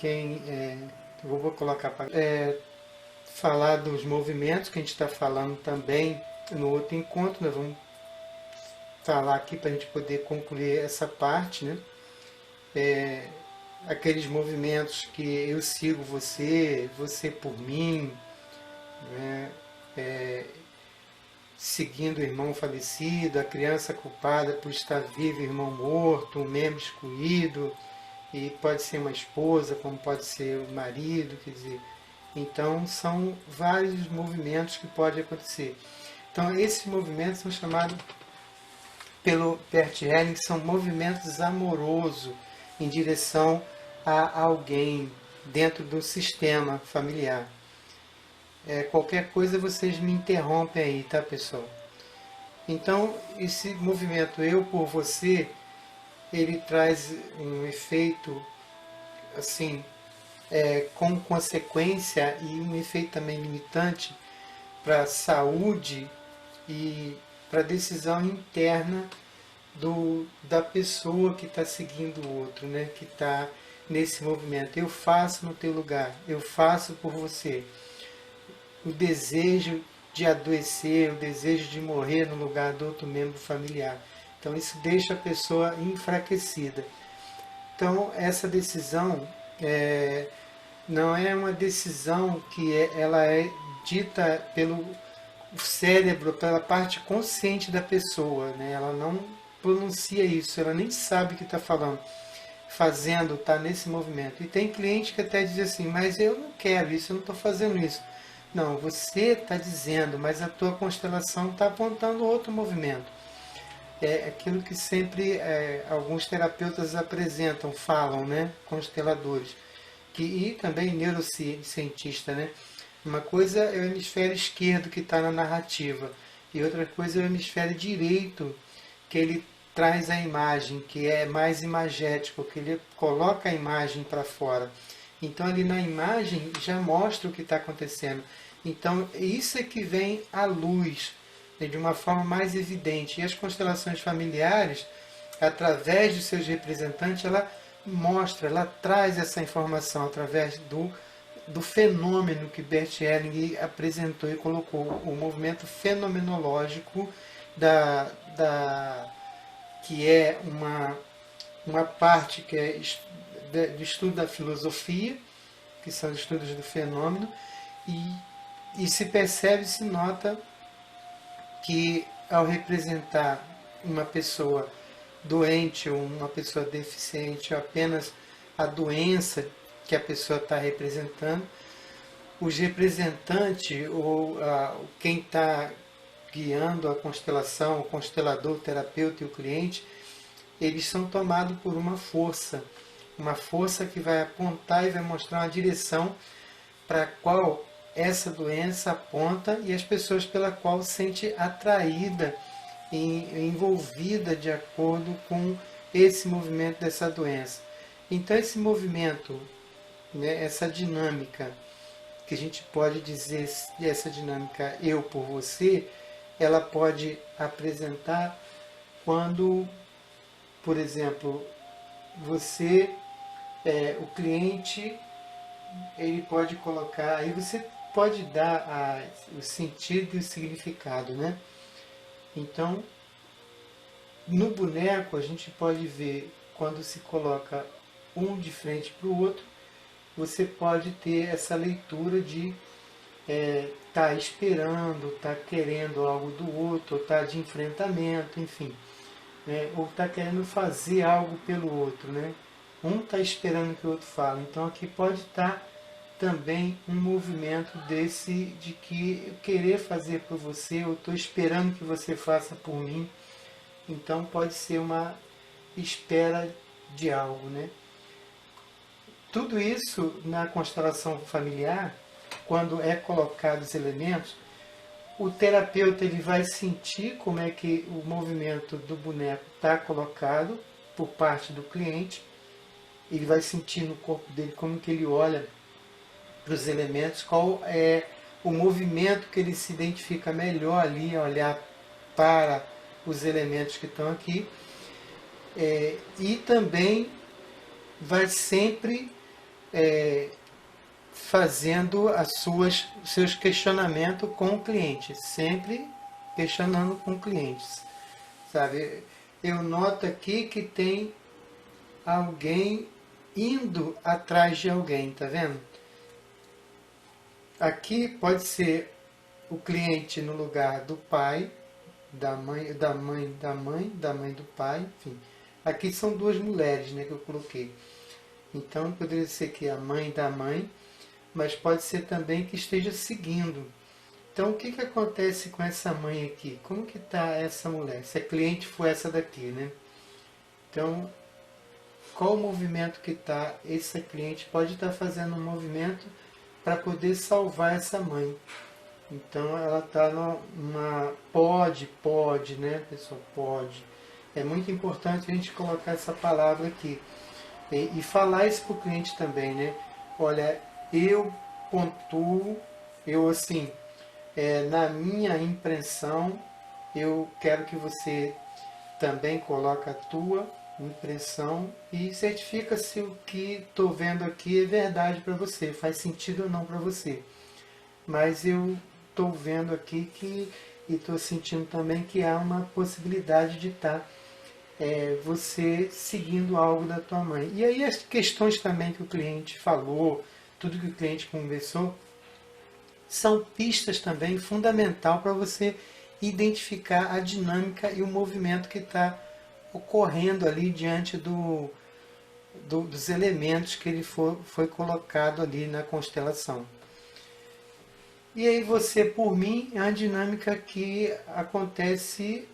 Eu vou colocar para falar dos movimentos que a gente está falando também no outro encontro. Nós vamos falar aqui para a gente poder concluir essa parte, né? Aqueles movimentos que eu sigo você, você por mim, né? Seguindo o irmão falecido, a criança culpada por estar viva, o irmão morto, um membro excluído, e pode ser uma esposa, como pode ser o marido, quer dizer. Então, são vários movimentos que podem acontecer. Então, esses movimentos são chamados, pelo Bert Helling, são movimentos amorosos em direção a alguém dentro do sistema familiar. Qualquer coisa vocês me interrompem aí, tá, pessoal? Então, esse movimento eu por você, ele traz um efeito, assim, com consequência e um efeito também limitante para a saúde e para a decisão interna da pessoa que está seguindo o outro, né? Que está nesse movimento. Eu faço no teu lugar, eu faço por você. O desejo de adoecer, o desejo de morrer no lugar do outro membro familiar. Então isso deixa a pessoa enfraquecida. Então essa decisão não é uma decisão que ela é dita pelo cérebro, pela parte consciente da pessoa, né? Ela não pronuncia isso, ela nem sabe o que está falando, fazendo, está nesse movimento. E tem cliente que até diz assim, mas eu não quero isso, eu não estou fazendo isso. Não, você está dizendo, mas a tua constelação está apontando outro movimento. É aquilo que sempre alguns terapeutas apresentam, falam, né? Consteladores. E também neurocientista, né? Uma coisa é o hemisfério esquerdo que está na narrativa, e outra coisa é o hemisfério direito, que ele traz a imagem, que é mais imagético, que ele coloca a imagem para fora. Então ali na imagem já mostra o que está acontecendo. Então isso é que vem à luz, né, de uma forma mais evidente. E as constelações familiares, através dos seus representantes, ela mostra, ela traz essa informação através do fenômeno que Bert Helling apresentou e colocou, o movimento fenomenológico que é uma parte que é do estudo da filosofia, que são os estudos do fenômeno, e se percebe, se nota que ao representar uma pessoa doente ou uma pessoa deficiente, ou apenas a doença que a pessoa está representando, os representantes ou quem está guiando a constelação, o constelador, o terapeuta e o cliente, eles são tomados por uma força que vai apontar e vai mostrar uma direção para a qual essa doença aponta e as pessoas pela qual se sente atraída e envolvida de acordo com esse movimento dessa doença. Então esse movimento, né, essa dinâmica, que a gente pode dizer, essa dinâmica eu por você, ela pode apresentar quando, por exemplo, você, o cliente, ele pode colocar, aí você pode dar o sentido e o significado, né? Então, no boneco a gente pode ver quando se coloca um de frente para o outro, você pode ter essa leitura de tá esperando, tá querendo algo do outro, ou tá de enfrentamento, enfim, né? Ou tá querendo fazer algo pelo outro, né? Um tá esperando que o outro fale. Então aqui pode estar também um movimento desse de que eu querer fazer por você, eu estou esperando que você faça por mim. Então pode ser uma espera de algo, né? Tudo isso na constelação familiar, quando é colocado os elementos, o terapeuta ele vai sentir como é que o movimento do boneco está colocado por parte do cliente, ele vai sentir no corpo dele como que ele olha para os elementos, qual é o movimento que ele se identifica melhor ali, olhar para os elementos que estão aqui, e também vai sempre fazendo seus questionamentos com o cliente, sempre questionando com clientes, sabe? Eu noto aqui que tem alguém indo atrás de alguém, tá vendo? Aqui pode ser o cliente no lugar do pai, da mãe, da mãe do pai, enfim. Aqui são duas mulheres, né, que eu coloquei. Então poderia ser que a mãe da mãe, mas pode ser também que esteja seguindo. Então o que, que acontece com essa mãe aqui? Como que está essa mulher? Se a cliente for essa daqui, né? Então, qual o movimento que está? Essa cliente pode estar fazendo um movimento para poder salvar essa mãe. Então ela está numa... Pode, né, pessoal? Pode. É muito importante a gente colocar essa palavra aqui. E falar isso para o cliente também, né? Olha, eu pontuo, eu assim, na minha impressão, eu quero que você também coloque a tua impressão e certifica se o que estou vendo aqui é verdade para você, faz sentido ou não para você. Mas eu estou vendo aqui que e estou sentindo também que há uma possibilidade de estar você seguindo algo da tua mãe. E aí as questões também que o cliente falou, tudo que o cliente conversou, são pistas também fundamental para você identificar a dinâmica e o movimento que está ocorrendo ali diante dos elementos que ele foi colocado ali na constelação. E aí você, por mim, é uma dinâmica que acontece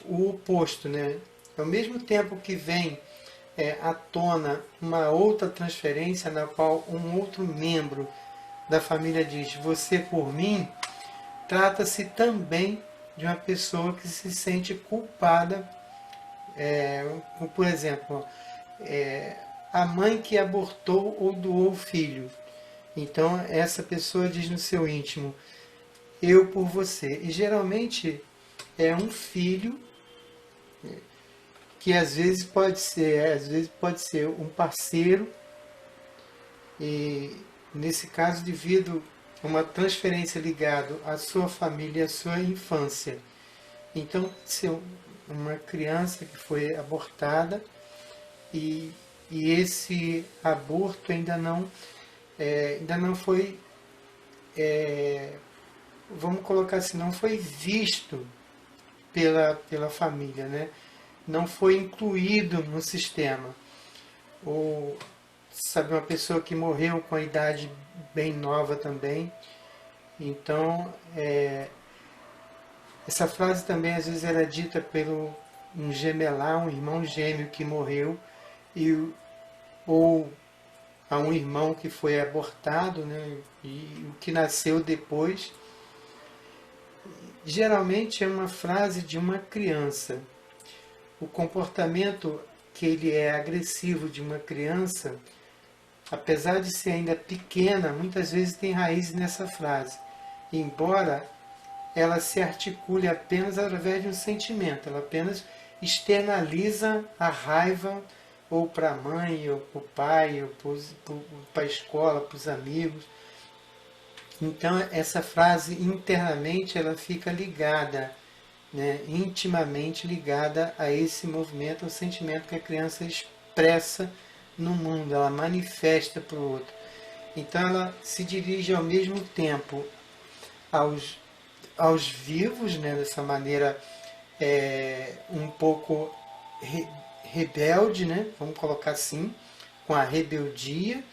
o oposto, né? Ao mesmo tempo que vem à tona uma outra transferência na qual um outro membro da família diz você por mim, trata-se também de uma pessoa que se sente culpada. Por exemplo, a mãe que abortou ou doou o filho. Então essa pessoa diz no seu íntimo, eu por você. E geralmente é um filho que às vezes pode ser um parceiro, e nesse caso devido a uma transferência ligada à sua família e à sua infância. Então, se uma criança que foi abortada e esse aborto ainda não foi, vamos colocar assim, não foi visto pela família, né? Não foi incluído no sistema. Ou, sabe, uma pessoa que morreu com a idade bem nova também. Então, essa frase também às vezes era dita pelo um gemelar, um irmão gêmeo que morreu, ou a um irmão que foi abortado, né, e o que nasceu depois. Geralmente é uma frase de uma criança. O comportamento que ele é agressivo de uma criança, apesar de ser ainda pequena, muitas vezes tem raiz nessa frase. Embora ela se articule apenas através de um sentimento, ela apenas externaliza a raiva ou para a mãe, ou para o pai, ou para a escola, para os amigos. Então essa frase internamente ela fica ligada, né, intimamente ligada a esse movimento, ao sentimento que a criança expressa no mundo, ela manifesta para o outro. Então ela se dirige ao mesmo tempo aos vivos, né, dessa maneira um pouco rebelde, né, vamos colocar assim, com a rebeldia,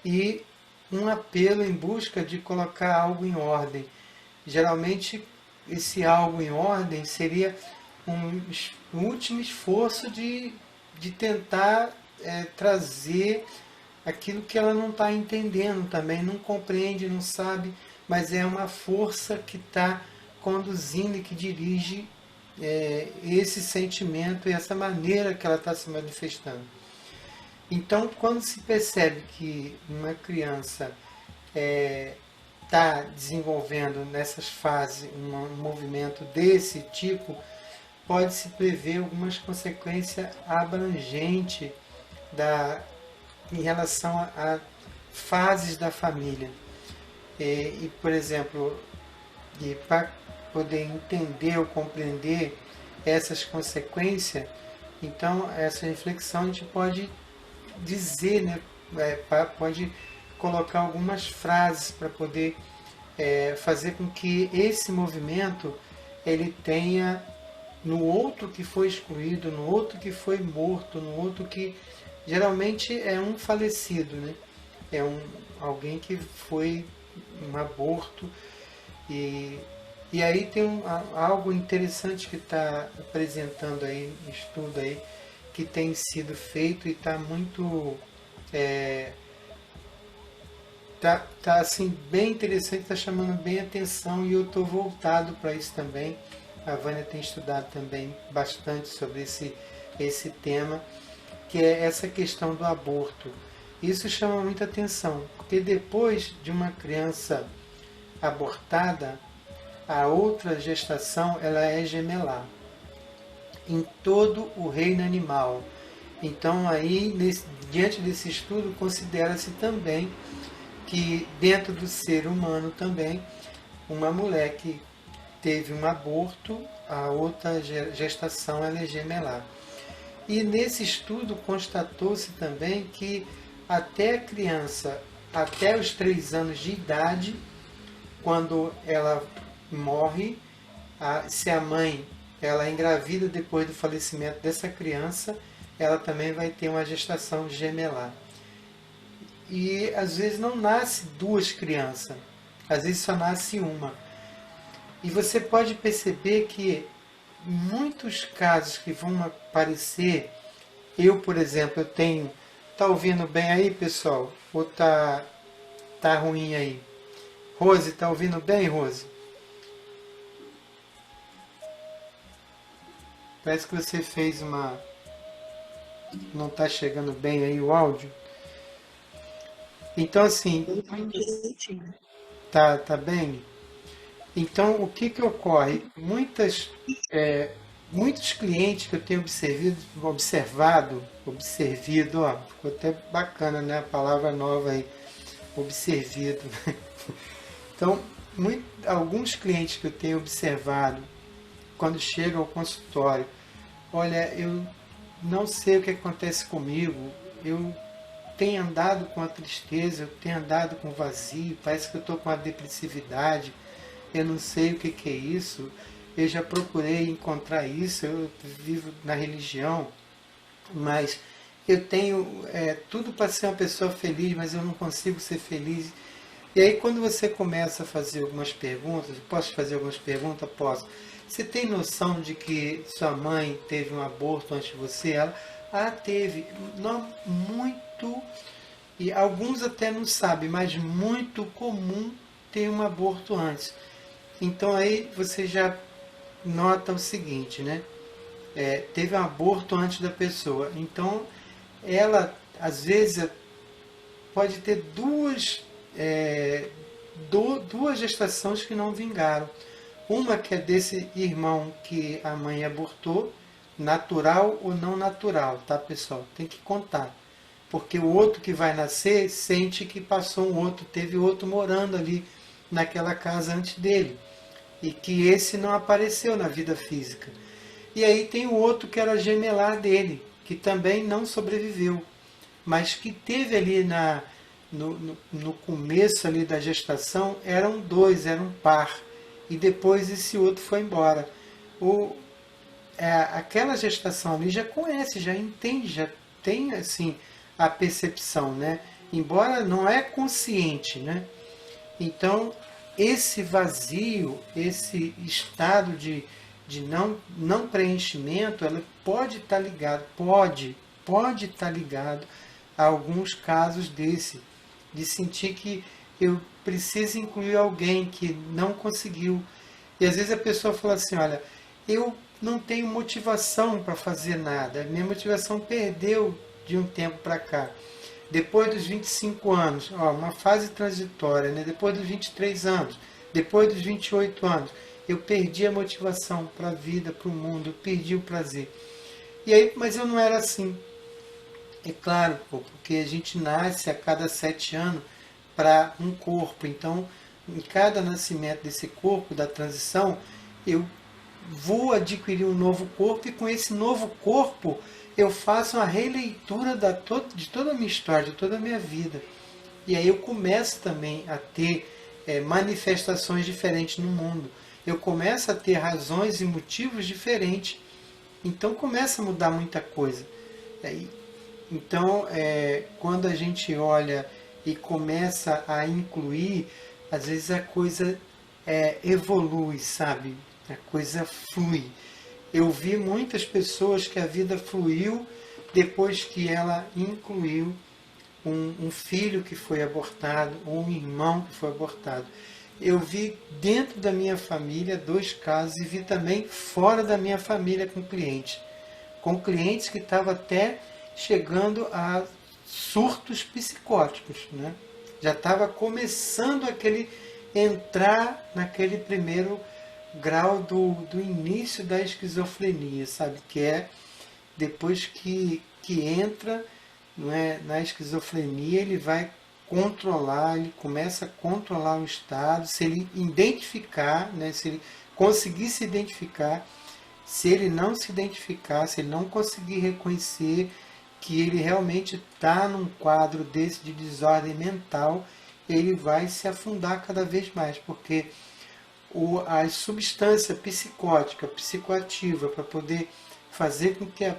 e um apelo em busca de colocar algo em ordem. Geralmente esse algo em ordem seria um último esforço de tentar trazer aquilo que ela não está entendendo também, não compreende, não sabe, mas é uma força que está conduzindo e que dirige esse sentimento e essa maneira que ela está se manifestando. Então, quando se percebe que uma criança está desenvolvendo nessas fases um movimento desse tipo, pode-se prever algumas consequências abrangentes em relação a fases da família. Por exemplo, para poder entender ou compreender essas consequências, então essa reflexão a gente pode dizer, né, pode colocar algumas frases para poder fazer com que esse movimento ele tenha no outro que foi excluído, no outro que foi morto, no outro que geralmente é um falecido, né? É alguém que foi um aborto. E aí tem algo interessante que está apresentando aí, estudo aí, que tem sido feito e está muito tá assim bem interessante, está chamando bem atenção e eu estou voltado para isso também. A Vânia tem estudado também bastante sobre esse tema, que é essa questão do aborto. Isso chama muita atenção, porque depois de uma criança abortada, a outra gestação ela é gemelar em todo o reino animal. Então aí, diante desse estudo, considera-se também que dentro do ser humano também, uma mulher que teve um aborto, a outra gestação ela é gemelar. E nesse estudo constatou-se também que até a criança, até os 3 anos de idade, quando ela morre, se a mãe ela é engravida depois do falecimento dessa criança, ela também vai ter uma gestação gemelar. E às vezes não nasce 2 crianças, às vezes só nasce uma. E você pode perceber que muitos casos que vão aparecer, eu, por exemplo, eu tenho... Tá ouvindo bem aí, pessoal? Ou tá ruim aí? Rose, tá ouvindo bem, Rose? Parece que você fez uma... Não tá chegando bem aí o áudio. Então, assim... Tá bem? Então, o que ocorre? Muitos clientes que eu tenho observado, ó, ficou até bacana, né? A palavra nova aí, observido. Então, alguns clientes que eu tenho observado, quando chegam ao consultório, olha, eu não sei o que acontece comigo, eu tenho andado com a tristeza, eu tenho andado com o vazio, parece que eu estou com a depressividade, eu não sei o que é isso, eu já procurei encontrar isso, eu vivo na religião, mas eu tenho tudo para ser uma pessoa feliz, mas eu não consigo ser feliz. E aí quando você começa a fazer algumas perguntas, posso fazer algumas perguntas? Posso. Você tem noção de que sua mãe teve um aborto antes de você? Ela teve. Não, muito, e alguns até não sabem, mas muito comum ter um aborto antes. Então aí você já nota o seguinte, né? Teve um aborto antes da pessoa. Então ela, às vezes, pode ter duas gestações que não vingaram. Uma que é desse irmão que a mãe abortou, natural ou não natural, tá, pessoal? Tem que contar. Porque o outro que vai nascer sente que passou um outro, teve outro morando ali naquela casa antes dele. E que esse não apareceu na vida física. E aí tem o outro que era gemelar dele, que também não sobreviveu, mas que teve ali no começo ali da gestação, eram 2, era um par. E depois esse outro foi embora. Aquela gestação ali já conhece, já entende, já tem assim a percepção, né? Embora não é consciente, né? Então, esse vazio, esse estado de não preenchimento, ela pode estar ligado, pode estar ligado a alguns casos de sentir que eu preciso incluir alguém que não conseguiu. E às vezes a pessoa fala assim, olha, eu não tenho motivação para fazer nada, minha motivação perdeu de um tempo para cá. Depois dos 25 anos, uma fase transitória, né? Depois dos 23 anos, depois dos 28 anos, eu perdi a motivação para a vida, para o mundo, eu perdi o prazer. E aí, mas eu não era assim. É claro, pô, porque a gente nasce a cada 7 anos para um corpo. Então, em cada nascimento desse corpo, da transição, eu vou adquirir um novo corpo e com esse novo corpo eu faço uma releitura de toda a minha história, de toda a minha vida. E aí eu começo também a ter manifestações diferentes no mundo. Eu começo a ter razões e motivos diferentes. Então começa a mudar muita coisa. Então, quando a gente olha e começa a incluir, às vezes a coisa evolui, sabe? A coisa flui. Eu vi muitas pessoas que a vida fluiu depois que ela incluiu um filho que foi abortado, ou um irmão que foi abortado. Eu vi dentro da minha família 2 casos e vi também fora da minha família com clientes que estavam até chegando a surtos psicóticos, né? Já estava começando aquele entrar naquele primeiro grau do início da esquizofrenia, sabe? Que é depois que entra, não é, na esquizofrenia, ele vai controlar, ele começa a controlar o estado, se ele identificar, né, se ele conseguir se identificar, se ele não se identificar, se ele não conseguir reconhecer que ele realmente está num quadro desse de desordem mental, ele vai se afundar cada vez mais, porque a substância psicótica, psicoativa, para poder fazer com que a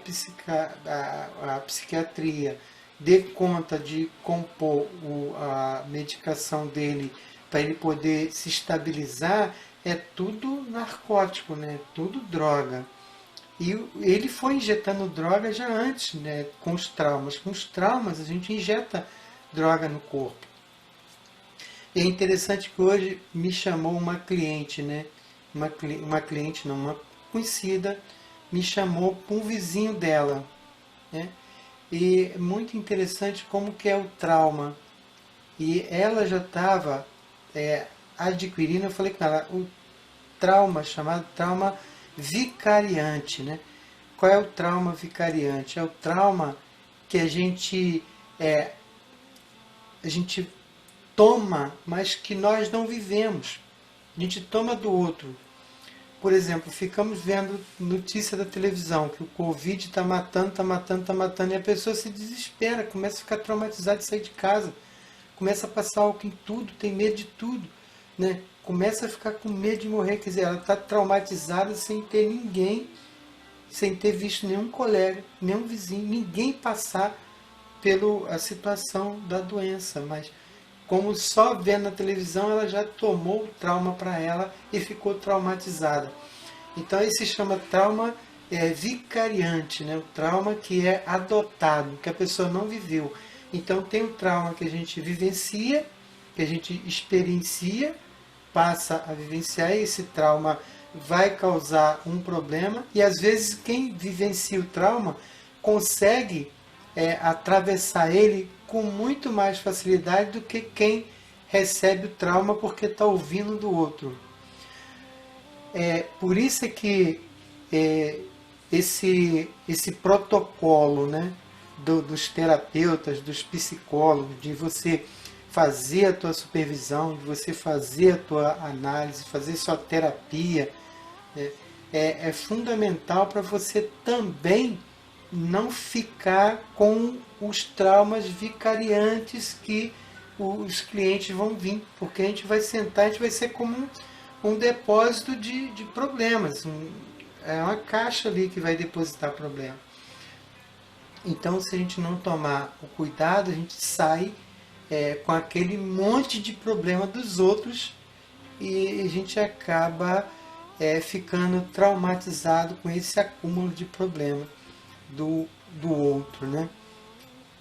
psiquiatria dê conta de compor a medicação dele para ele poder se estabilizar, é tudo narcótico, né? Tudo droga. E ele foi injetando droga já antes, né? Com os traumas. Com os traumas a gente injeta droga no corpo. E é interessante que hoje me chamou uma cliente, né? Uma cliente, não, uma conhecida, me chamou para um vizinho dela, né? E é muito interessante como que é o trauma. E ela já estava adquirindo, eu falei com ela, o trauma chamado trauma vicariante, né? Qual é o trauma vicariante? É o trauma que a gente toma, mas que nós não vivemos. A gente toma do outro. Por exemplo, ficamos vendo notícia da televisão que o Covid está matando, está matando, está matando, e a pessoa se desespera, começa a ficar traumatizada de sair de casa, começa a passar álcool em tudo, tem medo de tudo, né? Começa a ficar com medo de morrer, quer dizer, ela está traumatizada sem ter ninguém, sem ter visto nenhum colega, nenhum vizinho, ninguém passar pela situação da doença, mas como só vendo na televisão, ela já tomou o trauma para ela e ficou traumatizada. Então, esse se chama trauma vicariante, né? O trauma que é adotado, que a pessoa não viveu. Então, tem o trauma que a gente vivencia, que a gente experiencia, passa a vivenciar, e esse trauma vai causar um problema, e às vezes quem vivencia o trauma consegue atravessar ele com muito mais facilidade do que quem recebe o trauma porque está ouvindo do outro. Por isso é que esse protocolo, né, dos terapeutas, dos psicólogos, de você fazer a tua supervisão, de você fazer a tua análise, fazer sua terapia, é fundamental para você também não ficar com os traumas vicariantes que os clientes vão vir, porque a gente vai sentar, a gente vai ser como um depósito de problemas, é uma caixa ali que vai depositar problema. Então, se a gente não tomar o cuidado, a gente sai com aquele monte de problema dos outros e a gente acaba ficando traumatizado com esse acúmulo de problema do outro, né?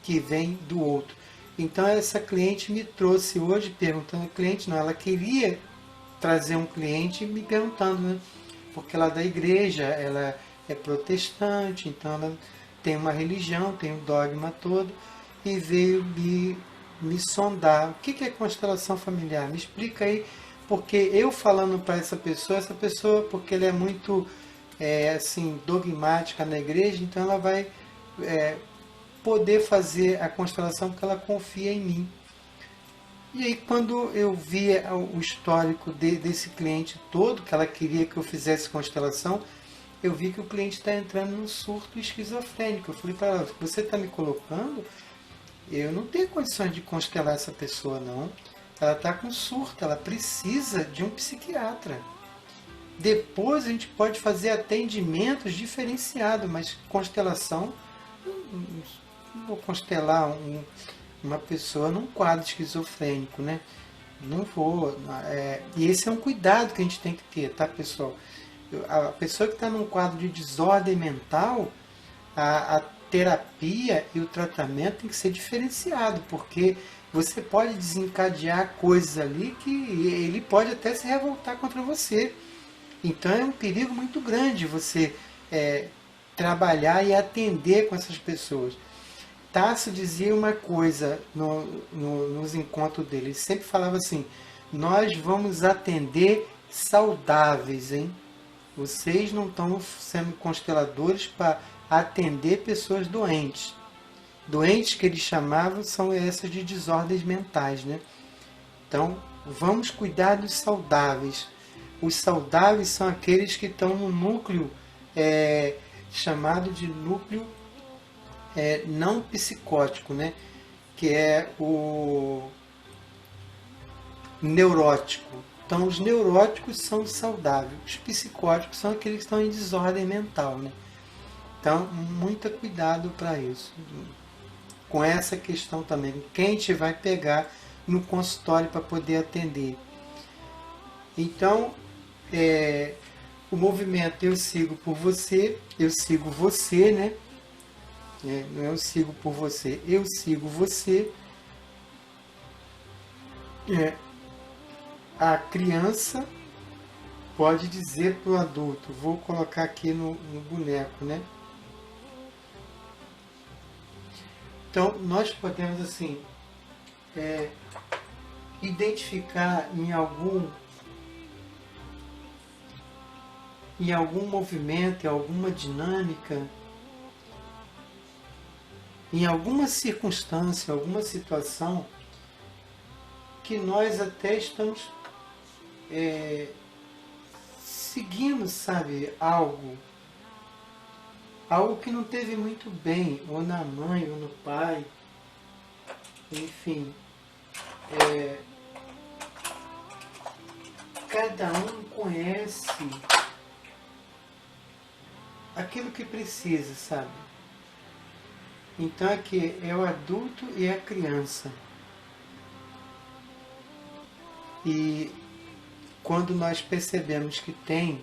Que vem do outro. Então essa cliente me trouxe hoje perguntando, cliente não, ela queria trazer um cliente me perguntando, né? Porque ela é da igreja, ela é protestante, então ela tem uma religião, tem um dogma todo, e veio me sondar. O que é constelação familiar? Me explica aí, porque eu falando para essa pessoa, porque ela é muito assim, dogmática na igreja, então ela vai poder fazer a constelação porque ela confia em mim. E aí quando eu vi o histórico desse cliente todo, que ela queria que eu fizesse constelação, eu vi que o cliente está entrando num surto esquizofrênico. Eu falei para ela, você está me colocando? Eu não tenho condições de constelar essa pessoa, não. Ela está com surto, ela precisa de um psiquiatra. Depois a gente pode fazer atendimentos diferenciados, mas constelação, não vou constelar uma pessoa num quadro esquizofrênico, né? Não vou. E esse é um cuidado que a gente tem que ter, tá, pessoal? A pessoa que está num quadro de desordem mental, a terapia e o tratamento tem que ser diferenciado, porque você pode desencadear coisas ali que ele pode até se revoltar contra você. Então é um perigo muito grande você trabalhar e atender com essas pessoas. Tasso dizia uma coisa nos encontros dele, ele sempre falava assim, nós vamos atender saudáveis, hein? Vocês não estão sendo consteladores para atender pessoas doentes. Doentes que ele chamava são essas de desordens mentais, né? Então, vamos cuidar dos saudáveis. Os saudáveis são aqueles que estão no núcleo chamado de núcleo não psicótico, né? Que é o neurótico. Então, os neuróticos são saudáveis, os psicóticos são aqueles que estão em desordem mental, né? Então, muito cuidado para isso. Com essa questão também, quem a gente vai pegar no consultório para poder atender. Então, o movimento Eu Sigo por Você, eu sigo você, né? Não é eu sigo por você, eu sigo você. A criança pode dizer para o adulto, vou colocar aqui no boneco, né? Então, nós podemos, assim, identificar em algum movimento, em alguma dinâmica, em alguma circunstância, alguma situação, que nós até estamos seguindo, sabe, algo que não teve muito bem, ou na mãe, ou no pai, enfim. Cada um conhece aquilo que precisa, sabe? Então aqui é o adulto e a criança. E quando nós percebemos que tem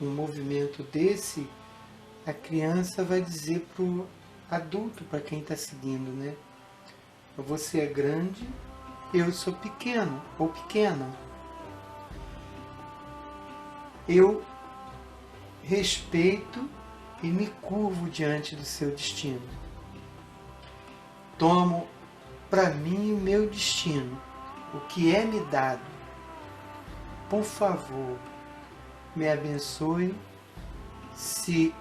um movimento desse, a criança vai dizer para o adulto, para quem está seguindo, né? Você é grande, eu sou pequeno ou pequena. Eu respeito e me curvo diante do seu destino. Tomo para mim o meu destino, o que é me dado. Por favor, me abençoe se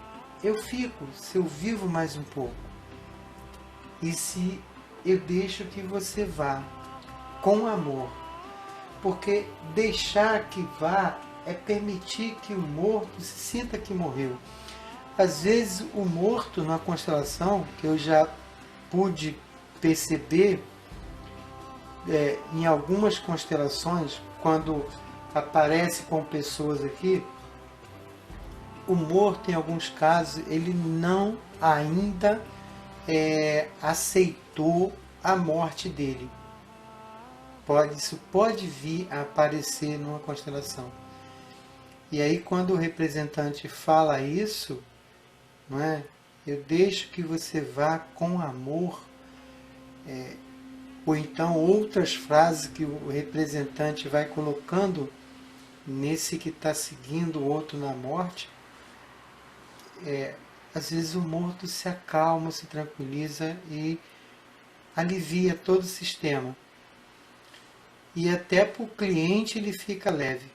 eu fico, se eu vivo mais um pouco. E se eu deixo que você vá com amor. Porque deixar que vá é permitir que o morto se sinta que morreu. Às vezes o morto na constelação, que eu já pude perceber em algumas constelações, quando aparece com pessoas aqui, o morto em alguns casos ele não ainda aceitou a morte dele. Isso pode vir a aparecer numa constelação. E aí quando o representante fala isso, não é? Eu deixo que você vá com amor, ou então outras frases que o representante vai colocando nesse que está seguindo o outro na morte, às vezes o morto se acalma, se tranquiliza e alivia todo o sistema. E até para o cliente ele fica leve.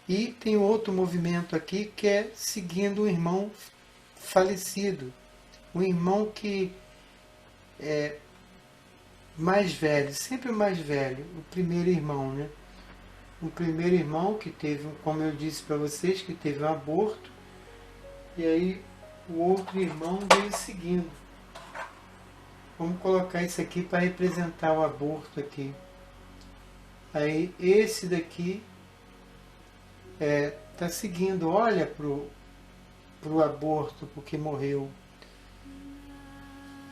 E tem outro movimento aqui que é seguindo o irmão falecido. o irmão que é mais velho, sempre o mais velho, o primeiro irmão, né? O primeiro irmão que teve, como eu disse para vocês, que teve um aborto, e aí o outro irmão veio seguindo. Vamos colocar isso aqui para representar o aborto aqui. Aí esse daqui está seguindo, olha pro aborto, porque morreu.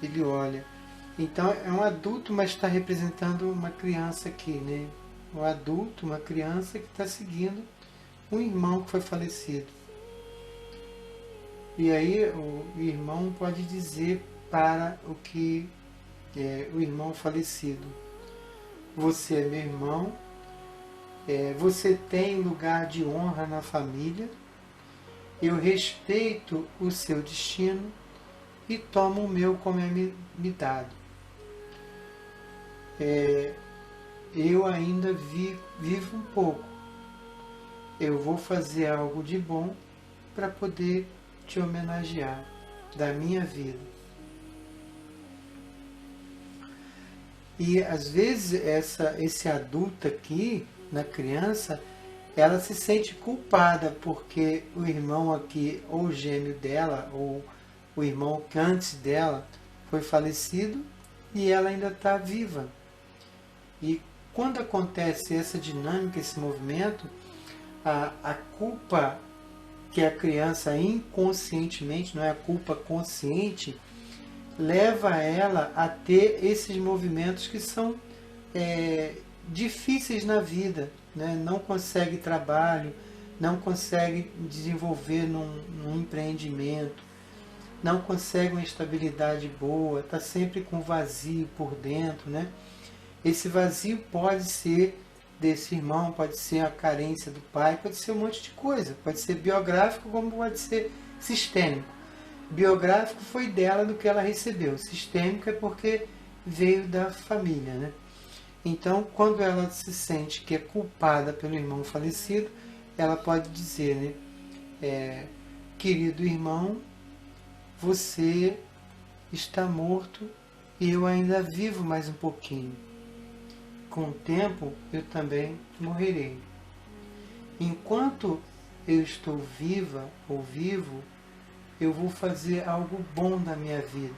Ele olha. Então é um adulto, mas está representando uma criança aqui, né? Um adulto, uma criança que está seguindo um irmão que foi falecido. E aí o irmão pode dizer para o que é o irmão falecido: você é meu irmão, você tem lugar de honra na família, eu respeito o seu destino e tomo o meu como é me dado. Eu ainda vivo um pouco. Eu vou fazer algo de bom para poder te homenagear da minha vida. E às vezes esse adulto aqui, na criança, ela se sente culpada porque o irmão aqui, ou o gêmeo dela, ou o irmão que antes dela foi falecido e ela ainda está viva. E quando acontece essa dinâmica, esse movimento, a culpa que a criança inconscientemente, não é a culpa consciente, leva ela a ter esses movimentos que são difíceis na vida, né? Não consegue trabalho, não consegue desenvolver num empreendimento, não consegue uma estabilidade boa, está sempre com vazio por dentro, né? Esse vazio pode ser desse irmão, pode ser a carência do pai, pode ser um monte de coisa, pode ser biográfico como pode ser sistêmico. Biográfico foi dela do que ela recebeu, sistêmico é porque veio da família, né? Então, quando ela se sente que é culpada pelo irmão falecido, ela pode dizer, né? Querido irmão, você está morto e eu ainda vivo mais um pouquinho. Com o tempo, eu também morrerei. Enquanto eu estou viva ou vivo, eu vou fazer algo bom na minha vida,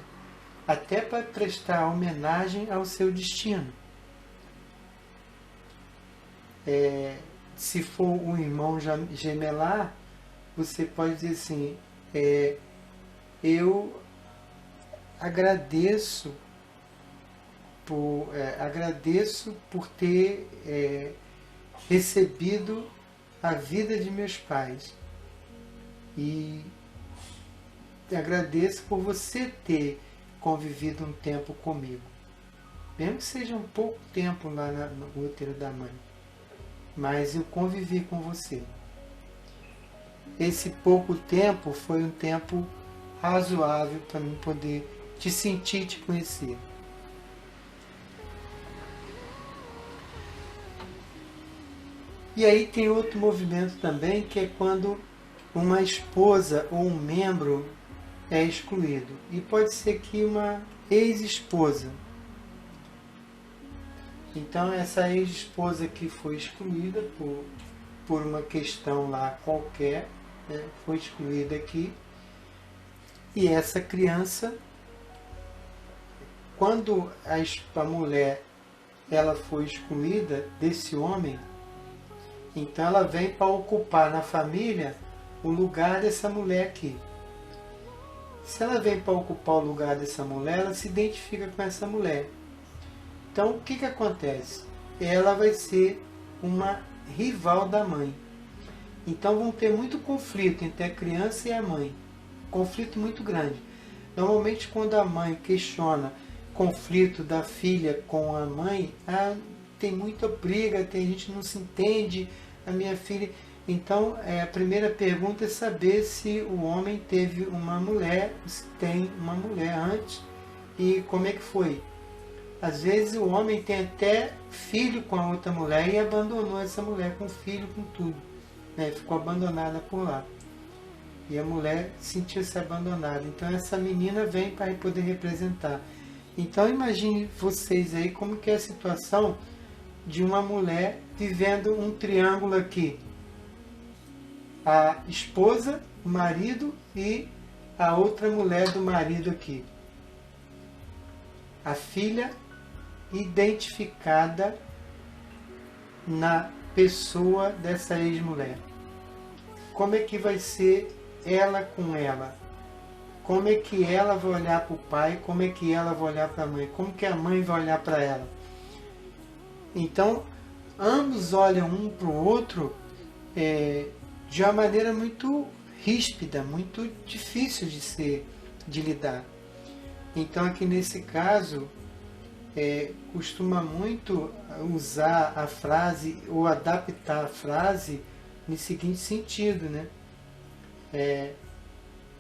até para prestar homenagem ao seu destino. Se for um irmão gemelar, você pode dizer assim, eu agradeço por ter recebido a vida de meus pais. E agradeço por você ter convivido um tempo comigo. Mesmo que seja um pouco tempo lá no útero da mãe. Mas eu convivi com você. Esse pouco tempo foi um tempo razoável para mim poder te sentir, te conhecer. E aí tem outro movimento também, que é quando uma esposa ou um membro é excluído. E pode ser que uma ex-esposa. Então essa ex-esposa que foi excluída por uma questão lá qualquer, né, foi excluída aqui. E essa criança, quando a mulher ela foi excluída desse homem, então ela vem para ocupar na família o lugar dessa mulher aqui. Se ela vem para ocupar o lugar dessa mulher, ela se identifica com essa mulher. Então o que acontece? Ela vai ser uma rival da mãe. Então vão ter muito conflito entre a criança e a mãe. Conflito muito grande. Normalmente quando a mãe questiona conflito da filha com a mãe, tem muita briga, tem gente que não se entende, a minha filha... Então, a primeira pergunta é saber se o homem teve uma mulher, se tem uma mulher antes, e como é que foi. Às vezes o homem tem até filho com a outra mulher e abandonou essa mulher com filho, com tudo. Ficou abandonada por lá. E a mulher sentiu-se abandonada. Então essa menina vem para poder representar. Então imagine vocês aí como que é a situação de uma mulher vivendo um triângulo aqui. A esposa, o marido e a outra mulher do marido aqui. A filha identificada na pessoa dessa ex-mulher. Como é que vai ser ela com ela? Como é que ela vai olhar para o pai? Como é que ela vai olhar para a mãe? Como que a mãe vai olhar para ela? Então, ambos olham um para o outro de uma maneira muito ríspida, muito difícil de lidar. Então, aqui nesse caso, costuma muito usar a frase ou adaptar a frase no seguinte sentido, né?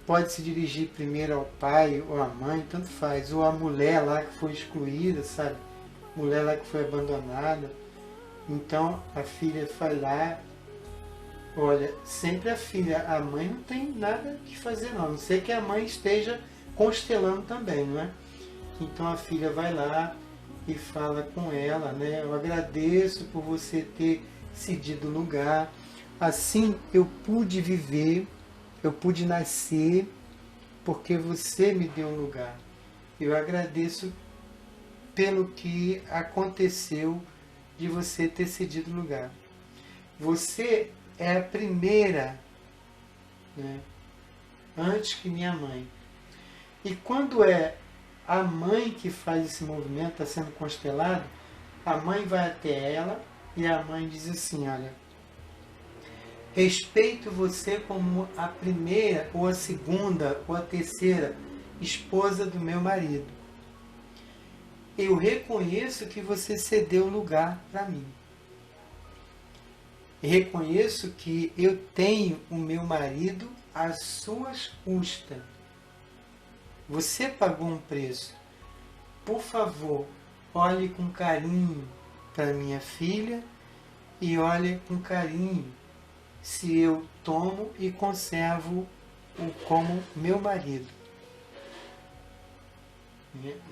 Pode se dirigir primeiro ao pai ou à mãe, tanto faz, ou à mulher lá que foi excluída, sabe? Mulher lá que foi abandonada. Então a filha vai lá, olha, sempre a filha, a mãe não tem nada que fazer não, a não ser que a mãe esteja constelando também, não é? Então a filha vai lá e fala com ela, né? Eu agradeço por você ter cedido o lugar, assim eu pude viver, eu pude nascer porque você me deu um lugar. Eu agradeço pelo que aconteceu de você ter cedido lugar. Você é a primeira, né, antes que minha mãe. E quando é a mãe que faz esse movimento, está sendo constelado, a mãe vai até ela e a mãe diz assim, olha, respeito você como a primeira, ou a segunda, ou a terceira esposa do meu marido. Eu reconheço que você cedeu lugar para mim. Reconheço que eu tenho o meu marido às suas custas. Você pagou um preço. Por favor, olhe com carinho para minha filha e olhe com carinho se eu tomo e conservo-o como meu marido.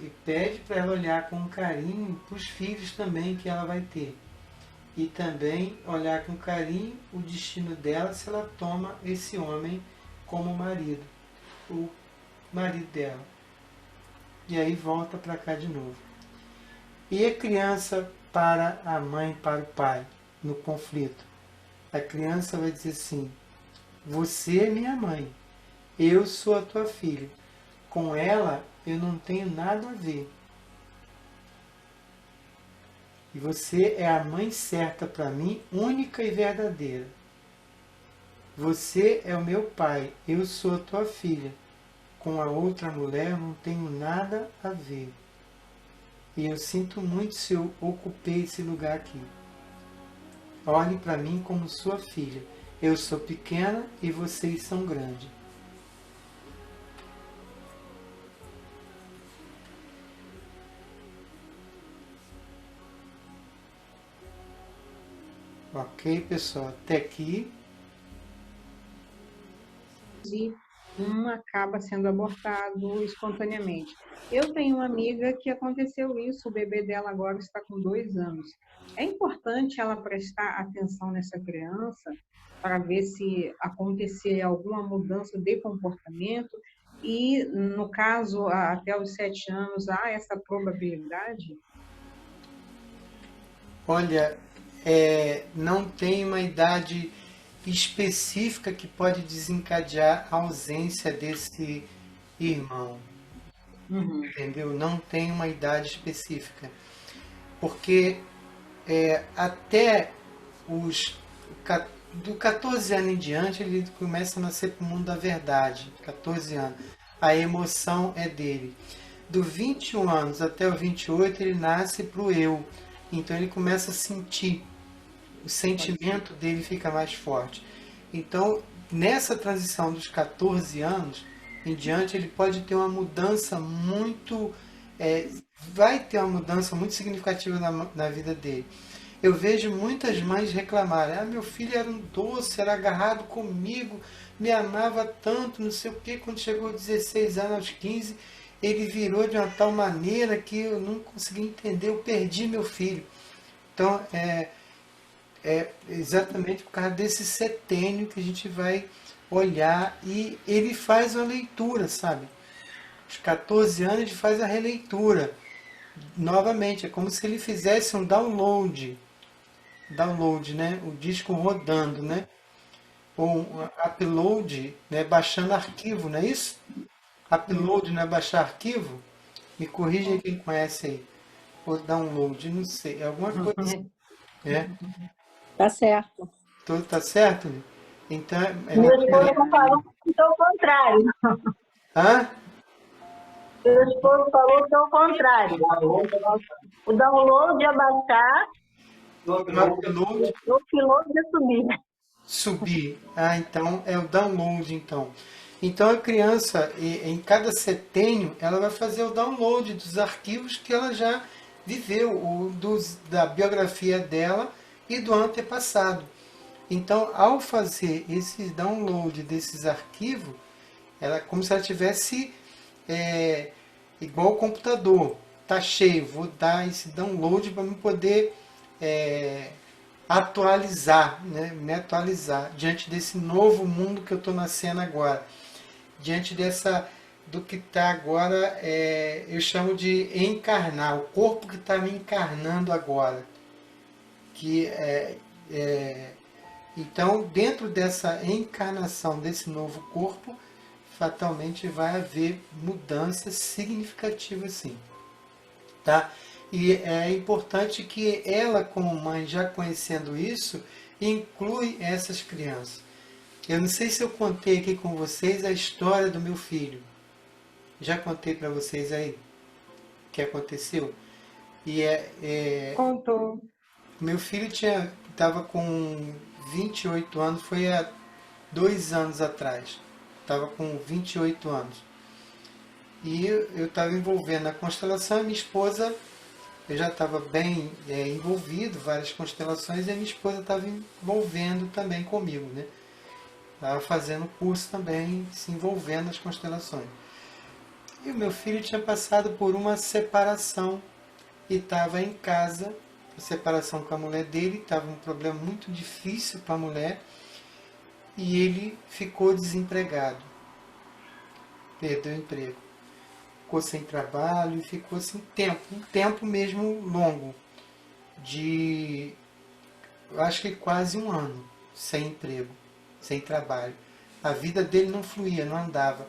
E pede para ela olhar com carinho para os filhos também que ela vai ter. E também olhar com carinho o destino dela se ela toma esse homem como marido, o marido dela. E aí volta para cá de novo. E a criança para a mãe, para o pai, no conflito. A criança vai dizer assim, você é minha mãe, eu sou a tua filha. Com ela eu não tenho nada a ver. E você é a mãe certa para mim, única e verdadeira. Você é o meu pai, eu sou a tua filha. Com a outra mulher eu não tenho nada a ver. E eu sinto muito se eu ocupei esse lugar aqui. Olhe para mim como sua filha. Eu sou pequena e vocês são grandes. Ok, pessoal? Até aqui. E um acaba sendo abortado espontaneamente. Eu tenho uma amiga que aconteceu isso, o bebê dela agora está com 2 anos. É importante ela prestar atenção nessa criança para ver se acontecer alguma mudança de comportamento e, no caso, até os 7 anos, há essa probabilidade? Olha, não tem uma idade específica que pode desencadear a ausência desse irmão. Uhum. Entendeu? Não tem uma idade específica. Porque até os do 14 anos em diante ele começa a nascer para o mundo da verdade. 14 anos. A emoção é dele. Do 21 anos até o 28 ele nasce para o eu. Então ele começa a sentir. O sentimento dele fica mais forte. Então, nessa transição dos 14 anos em diante, ele pode ter uma mudança muito... vai ter uma mudança muito significativa na vida dele. Eu vejo muitas mães reclamarem: ah, meu filho era um doce, era agarrado comigo, me amava tanto, não sei o quê. Quando chegou aos 16 anos, aos 15, ele virou de uma tal maneira que eu não consegui entender, eu perdi meu filho. Então, é exatamente por causa desse setênio que a gente vai olhar, e ele faz uma leitura, sabe? Aos 14 anos ele faz a releitura. Novamente, é como se ele fizesse um download, né? O disco rodando, né? Ou um upload, né? Baixando arquivo, não é isso? Upload não é baixar arquivo? Me corrija aí quem conhece aí. Ou download, não sei, é alguma coisa assim, né? Tá certo. Tudo tá certo? Então, Meu esposo falou que é o contrário. hã? Meu esposo falou que é o contrário. O download é baixar, No upload, o upload é subir. subir. Ah, então é o download, então. Então a criança, em cada setênio, ela vai fazer o download dos arquivos que ela já viveu, da biografia dela e do antepassado. Então, ao fazer esse download desses arquivos, ela é como se ela tivesse igual o computador. Tá cheio, vou dar esse download para me poder atualizar, né? Me atualizar diante desse novo mundo que eu estou nascendo agora, diante do que está agora, eu chamo de encarnar, o corpo que está me encarnando agora, que então, dentro dessa encarnação desse novo corpo, fatalmente vai haver mudanças significativas, sim, tá? E é importante que ela, como mãe, já conhecendo isso, inclui essas crianças. Eu não sei se eu contei aqui com vocês a história do meu filho. Já contei para vocês aí o que aconteceu. E Contou. meu filho estava com 28 anos, foi há 2 anos atrás. Estava com 28 anos. E eu estava envolvendo a constelação, e minha esposa, eu já estava bem envolvido, várias constelações, e a minha esposa estava envolvendo também comigo, né? Estava fazendo curso também, se envolvendo nas constelações. E o meu filho tinha passado por uma separação e estava em casa, a separação com a mulher dele, estava um problema muito difícil para a mulher, e ele ficou desempregado, perdeu o emprego, ficou sem trabalho e ficou assim um tempo mesmo longo, eu acho que quase um ano, sem emprego, sem trabalho. A vida dele não fluía, não andava.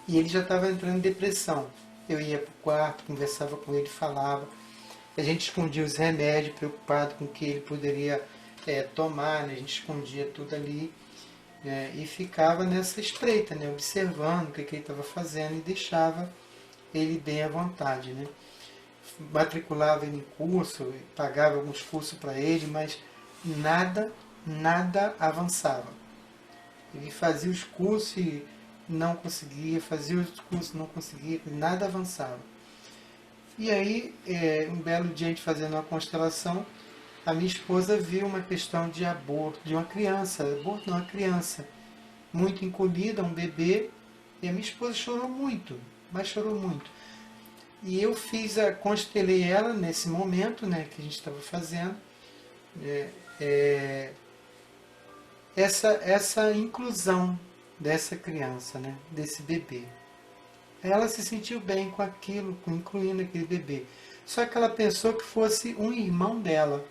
E ele já estava entrando em depressão. Eu ia para o quarto, conversava com ele, falava. A gente escondia os remédios, preocupado com o que ele poderia tomar, né? A gente escondia tudo ali, né? E ficava nessa espreita, né? Observando o que ele estava fazendo, e deixava ele bem à vontade, né? Matriculava ele em curso, pagava alguns cursos para ele, mas nada avançava. Ele fazia os cursos e não conseguia, fazia os cursos e não conseguia, nada avançava. E aí, um belo dia, a gente fazendo uma constelação, a minha esposa viu uma questão de aborto de uma criança, aborto não, uma criança, muito encolhida, um bebê, e a minha esposa chorou muito, mas chorou muito. E eu constelei ela nesse momento, né, que a gente estava fazendo, essa inclusão dessa criança, né, desse bebê. Ela se sentiu bem com aquilo, incluindo aquele bebê. Só que ela pensou que fosse um irmão dela.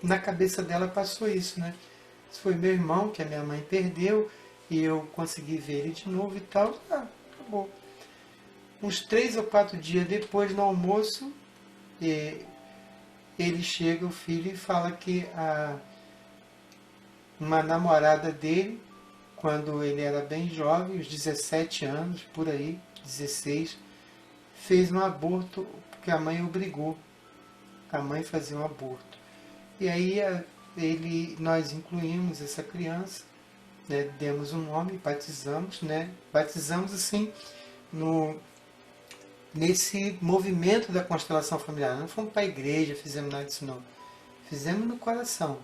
Na cabeça dela passou isso, né? Esse foi meu irmão que a minha mãe perdeu e eu consegui ver ele de novo e tal. Acabou. Uns 3 ou 4 dias depois, no almoço, ele chega, o filho, e fala que uma namorada dele, quando ele era bem jovem, uns 17 anos, por aí, 16, fez um aborto porque a mãe obrigou. A mãe fazia um aborto. E aí nós incluímos essa criança, né, demos um nome, batizamos, né? Batizamos assim, nesse movimento da constelação familiar. Não fomos para a igreja, fizemos nada disso não. Fizemos no coração.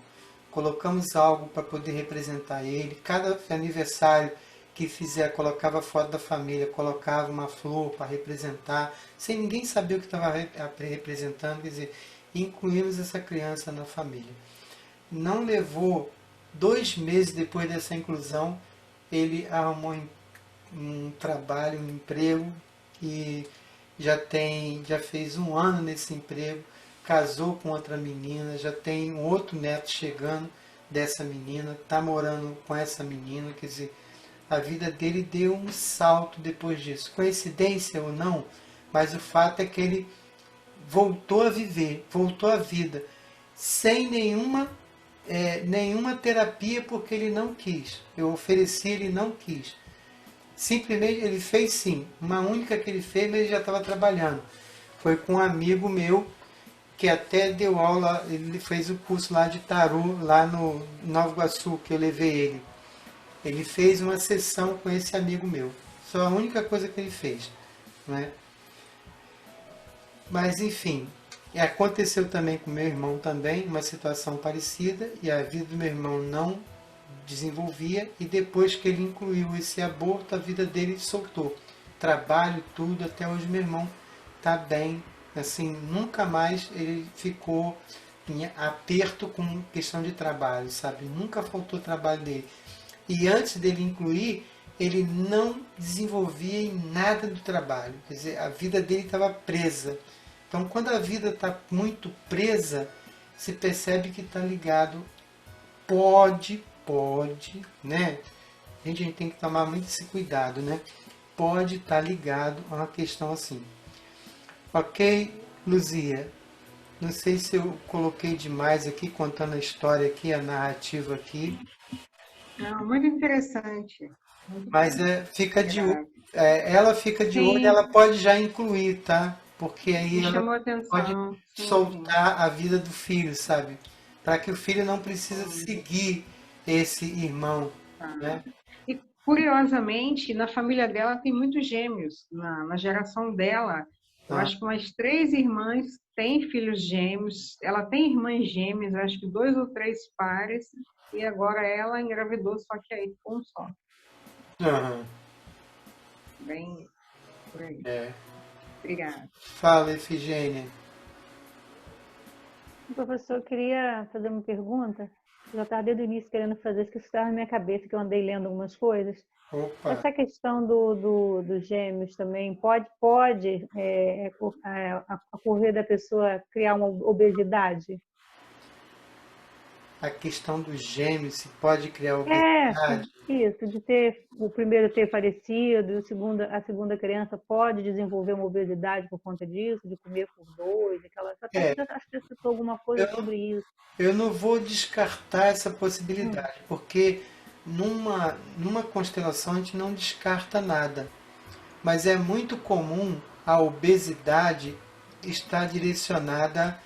Colocamos algo para poder representar ele. Cada aniversário que fizer, colocava a foto da família, colocava uma flor para representar, sem ninguém saber o que estava representando, quer dizer, incluímos essa criança na família. Não levou 2 meses depois dessa inclusão, ele arrumou um trabalho, um emprego, e já fez 1 ano nesse emprego, casou com outra menina, já tem um outro neto chegando dessa menina, está morando com essa menina, quer dizer, a vida dele deu um salto depois disso. Coincidência ou não, mas o fato é que ele voltou a viver, voltou à vida, sem nenhuma terapia, porque ele não quis. Eu ofereci, ele não quis. Simplesmente ele fez sim, uma única que ele fez, mas ele já estava trabalhando. Foi com um amigo meu, que até deu aula, ele fez o curso lá de tarô, lá no Nova Iguaçu, que eu levei ele. Ele fez uma sessão com esse amigo meu. Só a única coisa que ele fez. Né? Mas enfim, aconteceu também com meu irmão também, uma situação parecida, e a vida do meu irmão não desenvolvia, e depois que ele incluiu esse aborto, a vida dele soltou. Trabalho, tudo, até hoje meu irmão está bem, assim, nunca mais ele ficou em aperto com questão de trabalho, sabe? Nunca faltou trabalho dele. E antes dele incluir, ele não desenvolvia em nada do trabalho, quer dizer, a vida dele estava presa. Então, quando a vida está muito presa, se percebe que está ligado, pode, né? A gente tem que tomar muito esse cuidado, né? Pode estar ligado a uma questão assim. Ok, Luzia? Não sei se eu coloquei demais aqui, contando a história aqui, a narrativa aqui. Não, muito interessante. Mas fica de olho, ela fica de olho, Sim. ela pode já incluir, tá? Porque aí Me ela chamou a atenção. pode Sim. soltar a vida do filho, sabe? Para que o filho não precisa seguir esse irmão, né? E curiosamente, na família dela tem muitos gêmeos. Na geração dela, eu acho que umas 3 irmãs têm filhos gêmeos. Ela tem irmãs gêmeas, acho que 2 ou 3 pares. E agora ela engravidou, só que aí com um só. Uhum. Bem por aí. Obrigada. Fala, Efigênia. Professor, eu queria fazer uma pergunta. Eu já estava desde o início querendo fazer isso, que isso estava na minha cabeça, que eu andei lendo algumas coisas. Opa. Essa questão dos gêmeos também pode ocorrer da pessoa criar uma obesidade? A questão dos gêmeos, se pode criar obesidade. Isso, de ter o primeiro ter falecido, e a segunda criança pode desenvolver uma obesidade por conta disso, de comer por 2, acho que você citou alguma coisa sobre isso. Eu não vou descartar essa possibilidade, porque numa constelação a gente não descarta nada. Mas é muito comum a obesidade estar direcionada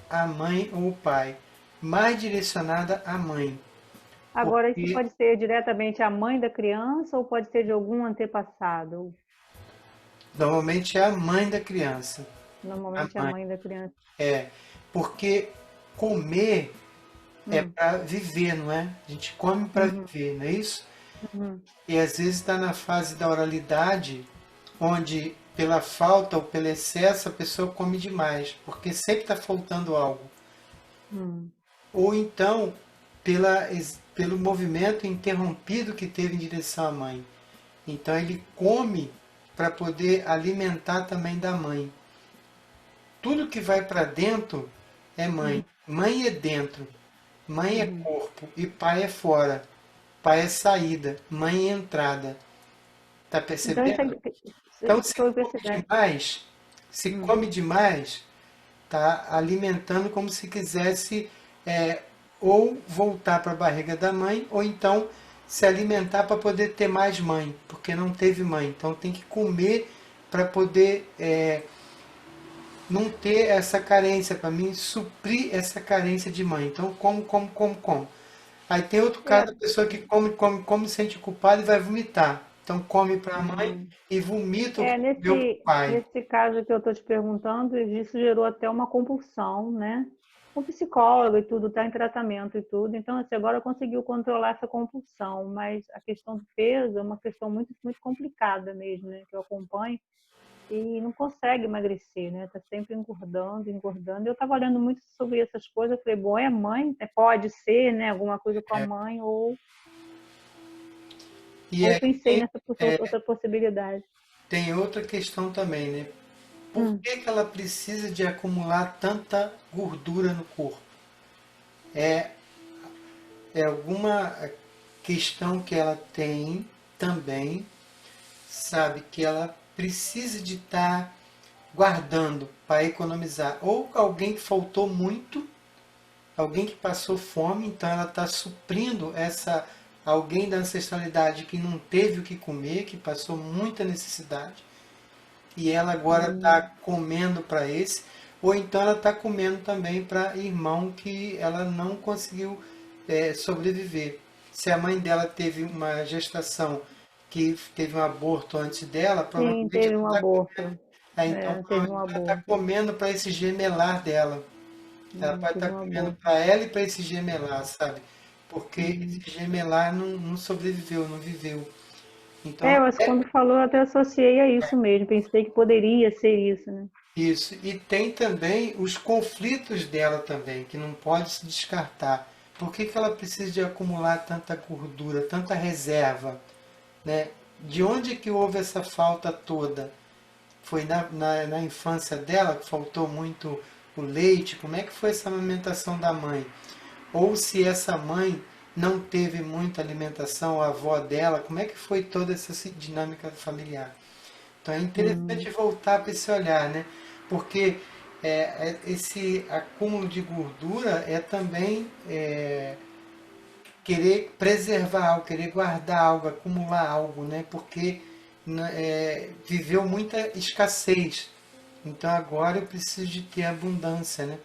à mãe ou ao pai. Mais direcionada à mãe. Agora, isso pode ser diretamente a mãe da criança ou pode ser de algum antepassado? Normalmente é a mãe da criança. Normalmente é a mãe da criança. Porque comer é para viver, não é? A gente come para viver, não é isso? E às vezes está na fase da oralidade, onde pela falta ou pelo excesso a pessoa come demais, porque sempre está faltando algo. Ou então pelo movimento interrompido que teve em direção à mãe. Então ele come para poder alimentar também da mãe. Tudo que vai para dentro é mãe. Mãe é dentro. Mãe é corpo e pai é fora. Pai é saída. Mãe é entrada. Tá percebendo? Então se come demais, tá alimentando como se quisesse ou voltar para a barriga da mãe, ou então se alimentar para poder ter mais mãe, porque não teve mãe. Então tem que comer para poder não ter essa carência, para mim suprir essa carência de mãe. Então como. Aí tem outro caso da pessoa que come, sente culpada e vai vomitar. Então come para a mãe e vomita o que É, comeu para o pai. nesse caso que eu estou te perguntando, isso gerou até uma compulsão, né? O psicólogo e tudo está em tratamento e tudo, então assim, agora conseguiu controlar essa compulsão, mas a questão do peso é uma questão muito, muito complicada mesmo, né? Que eu acompanho e não consegue emagrecer, né? Tá sempre engordando, engordando. Eu estava olhando muito sobre essas coisas, eu falei, bom, é mãe, pode ser, né? Alguma coisa com a mãe, E ou aí pensei nessa outra possibilidade. tem outra questão também, né? Por Hum, que que ela precisa de acumular tanta gordura no corpo? É alguma questão que ela tem também, sabe? Que ela precisa de estar guardando para economizar. Ou alguém que faltou muito, alguém que passou fome, então ela está suprindo essa alguém da ancestralidade que não teve o que comer, que passou muita necessidade, e ela agora está comendo para esse, ou então ela está comendo também para irmão que ela não conseguiu sobreviver. Se a mãe dela teve uma gestação que teve um aborto antes dela, sim, provavelmente teve ela um está comendo. aborto. Então, É, teve um provavelmente ela está aborto. comendo para esse gemelar dela. Ela pode Teve estar um comendo aborto. para ela e para esse gemelar, sabe? Porque Uhum. esse gemelar não sobreviveu, não viveu. Então, É, mas quando falou, eu até associei a isso mesmo. Pensei que poderia ser isso, né? isso. E tem também os conflitos dela também, que não pode se descartar. Por que que ela precisa de acumular tanta gordura, tanta reserva? Né? De onde que houve essa falta toda? Foi na infância dela que faltou muito o leite? Como é que foi essa amamentação da mãe? Ou se essa mãe não teve muita alimentação, a avó dela, como é que foi toda essa dinâmica familiar? Então é interessante Hum. voltar para esse olhar, né? Porque esse acúmulo de gordura é também querer preservar algo, querer guardar algo, acumular algo, né? Porque viveu muita escassez. Então agora eu preciso de ter abundância, né?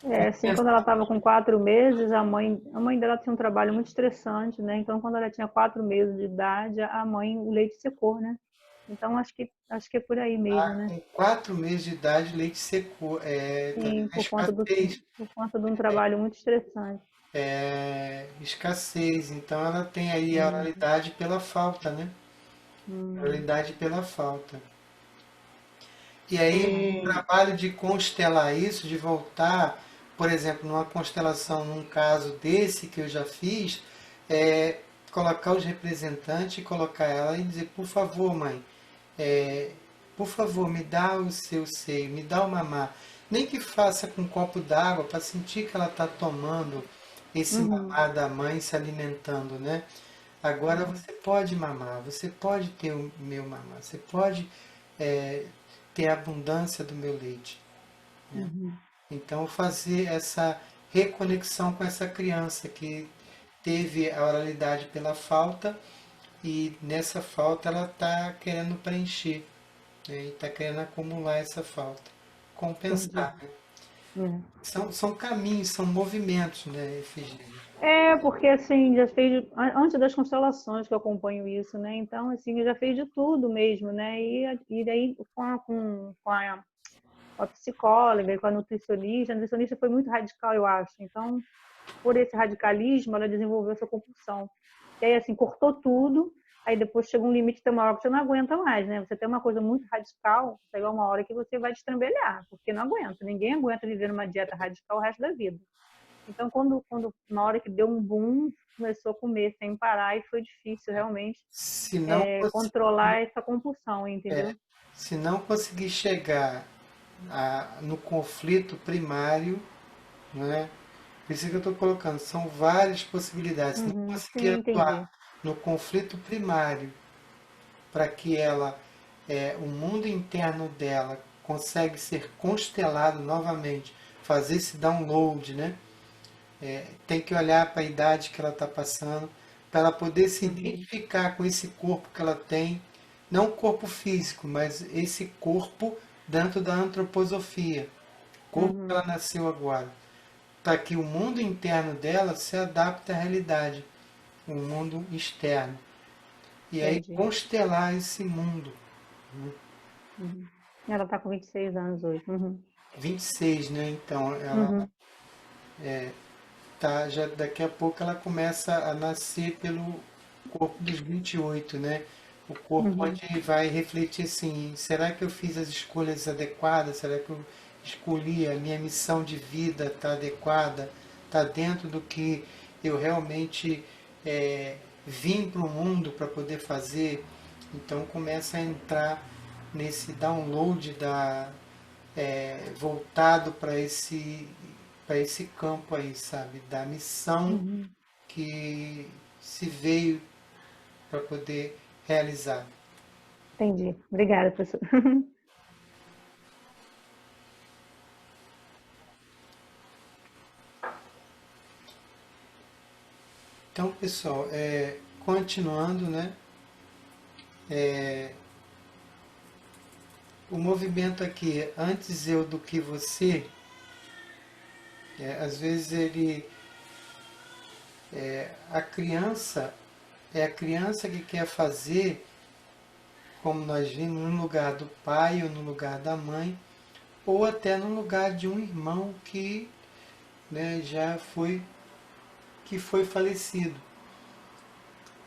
É, assim, quando ela estava com 4 meses, a mãe dela tinha um trabalho muito estressante, né? Então, quando ela tinha 4 meses de idade, a mãe, o leite secou, né? Então, acho que é por aí mesmo, né? Com 4 meses de idade, o leite secou. Tá vendo? Sim, A escassez. por conta de um trabalho muito estressante. Escassez. Então ela tem aí a Hum, oralidade pela falta, né? hum, Oralidade pela falta. E aí, o E trabalho de constelar isso, de voltar, por exemplo, numa constelação, num caso desse que eu já fiz, é colocar os representantes e colocar ela e dizer, por favor, mãe, é, por favor, me dá o seu seio, me dá o mamar. Nem que faça com um copo d'água para sentir que ela está tomando esse uhum, mamar da mãe se alimentando, né? Agora uhum, você pode mamar, você pode ter o meu mamar, você pode é, ter a abundância do meu leite. Né? uhum. Então fazer essa reconexão com essa criança que teve a oralidade pela falta e nessa falta ela está querendo preencher, né? E está querendo acumular essa falta, Entendi. compensar. Né? É. São caminhos, são movimentos, né, Efigênia? É, porque assim, já fez antes das constelações que eu acompanho isso, né? Então, assim, eu já fez de tudo mesmo, né? E daí com a psicóloga e com a nutricionista foi muito radical, eu acho. Então, por esse radicalismo, ela desenvolveu essa compulsão. E aí, assim, cortou tudo, aí depois chega um limite, tem uma hora que você não aguenta mais, né? Você tem uma coisa muito radical, chega uma hora que você vai destrambelhar, porque não aguenta. Ninguém aguenta viver numa dieta radical o resto da vida. Então, na hora que deu um boom, começou a comer sem parar e foi difícil realmente Se não controlar essa compulsão, entendeu? se não conseguir chegar no conflito primário, né? Por isso que eu estou colocando, são várias possibilidades. Se não Uhum, conseguir sim, atuar entendi. no conflito primário para que ela, o mundo interno dela consegue ser constelado novamente, fazer esse download, né? Tem que olhar para a idade que ela está passando, para ela poder se Uhum, identificar com esse corpo que ela tem, não o corpo físico, mas esse corpo dentro da antroposofia, corpo que uhum, ela nasceu agora, para que o mundo interno dela se adapte à realidade, o mundo externo. e aí Entendi. constelar esse mundo. Uhum. Ela está com 26 anos hoje. Uhum. 26, né? Então ela Uhum. tá, já daqui a pouco ela começa a nascer pelo corpo dos 28, né? O corpo Uhum. onde vai refletir assim, será que eu fiz as escolhas adequadas? Será que eu escolhi a minha missão de vida está adequada? Está dentro do que eu realmente vim para o mundo para poder fazer? Então começa a entrar nesse download voltado para esse campo aí, sabe? Da missão Uhum. que se veio para poder realizar. Entendi. Obrigada, professor. Então, pessoal, continuando, né? O movimento aqui, antes eu do que você, às vezes a criança, é a criança que quer fazer, como nós vimos, no lugar do pai ou no lugar da mãe, ou até no lugar de um irmão que, né, que foi falecido.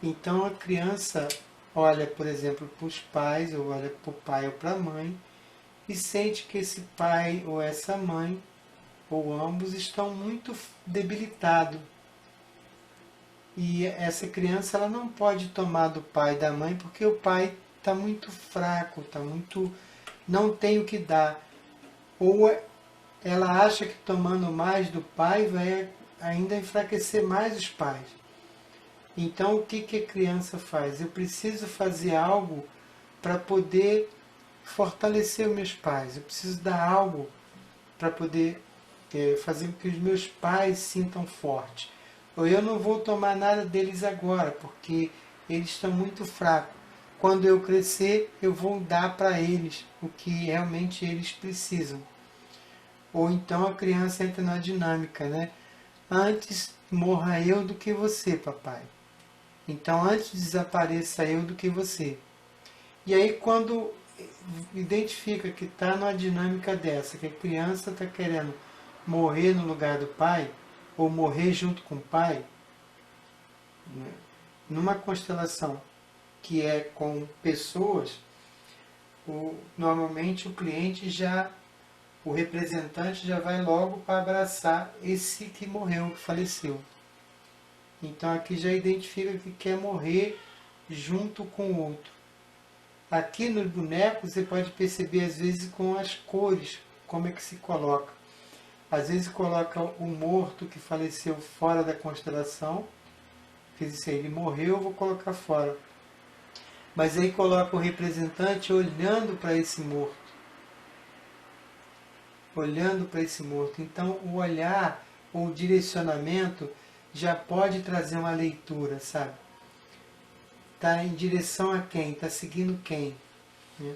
Então a criança olha, por exemplo, para os pais, ou olha para o pai ou para a mãe, e sente que esse pai ou essa mãe, ou ambos, estão muito debilitados. E essa criança ela não pode tomar do pai e da mãe porque o pai está muito fraco, está muito, não tem o que dar. Ou ela acha que tomando mais do pai vai ainda enfraquecer mais os pais. Então o que a criança faz? Eu preciso fazer algo para poder fortalecer os meus pais. Eu preciso dar algo para poder fazer com que os meus pais sintam forte. Ou eu não vou tomar nada deles agora, porque eles estão muito fracos. Quando eu crescer, eu vou dar para eles o que realmente eles precisam. Ou então a criança entra na dinâmica, né? Antes morra eu do que você, papai. Então antes desapareça eu do que você. E aí quando identifica que está numa dinâmica dessa, que a criança está querendo morrer no lugar do pai, ou morrer junto com o pai, né, numa constelação que é com pessoas, normalmente o cliente já, o representante já vai logo para abraçar esse que morreu, que faleceu. Então aqui já identifica que quer morrer junto com o outro. Aqui nos bonecos você pode perceber às vezes com as cores, como é que se coloca. Às vezes coloca o morto que faleceu fora da constelação, quer dizer, ele morreu, eu vou colocar fora. Mas aí coloca o representante olhando para esse morto. Olhando para esse morto. Então o olhar, o direcionamento já pode trazer uma leitura, sabe? Está em direção a quem? Está seguindo quem? Né?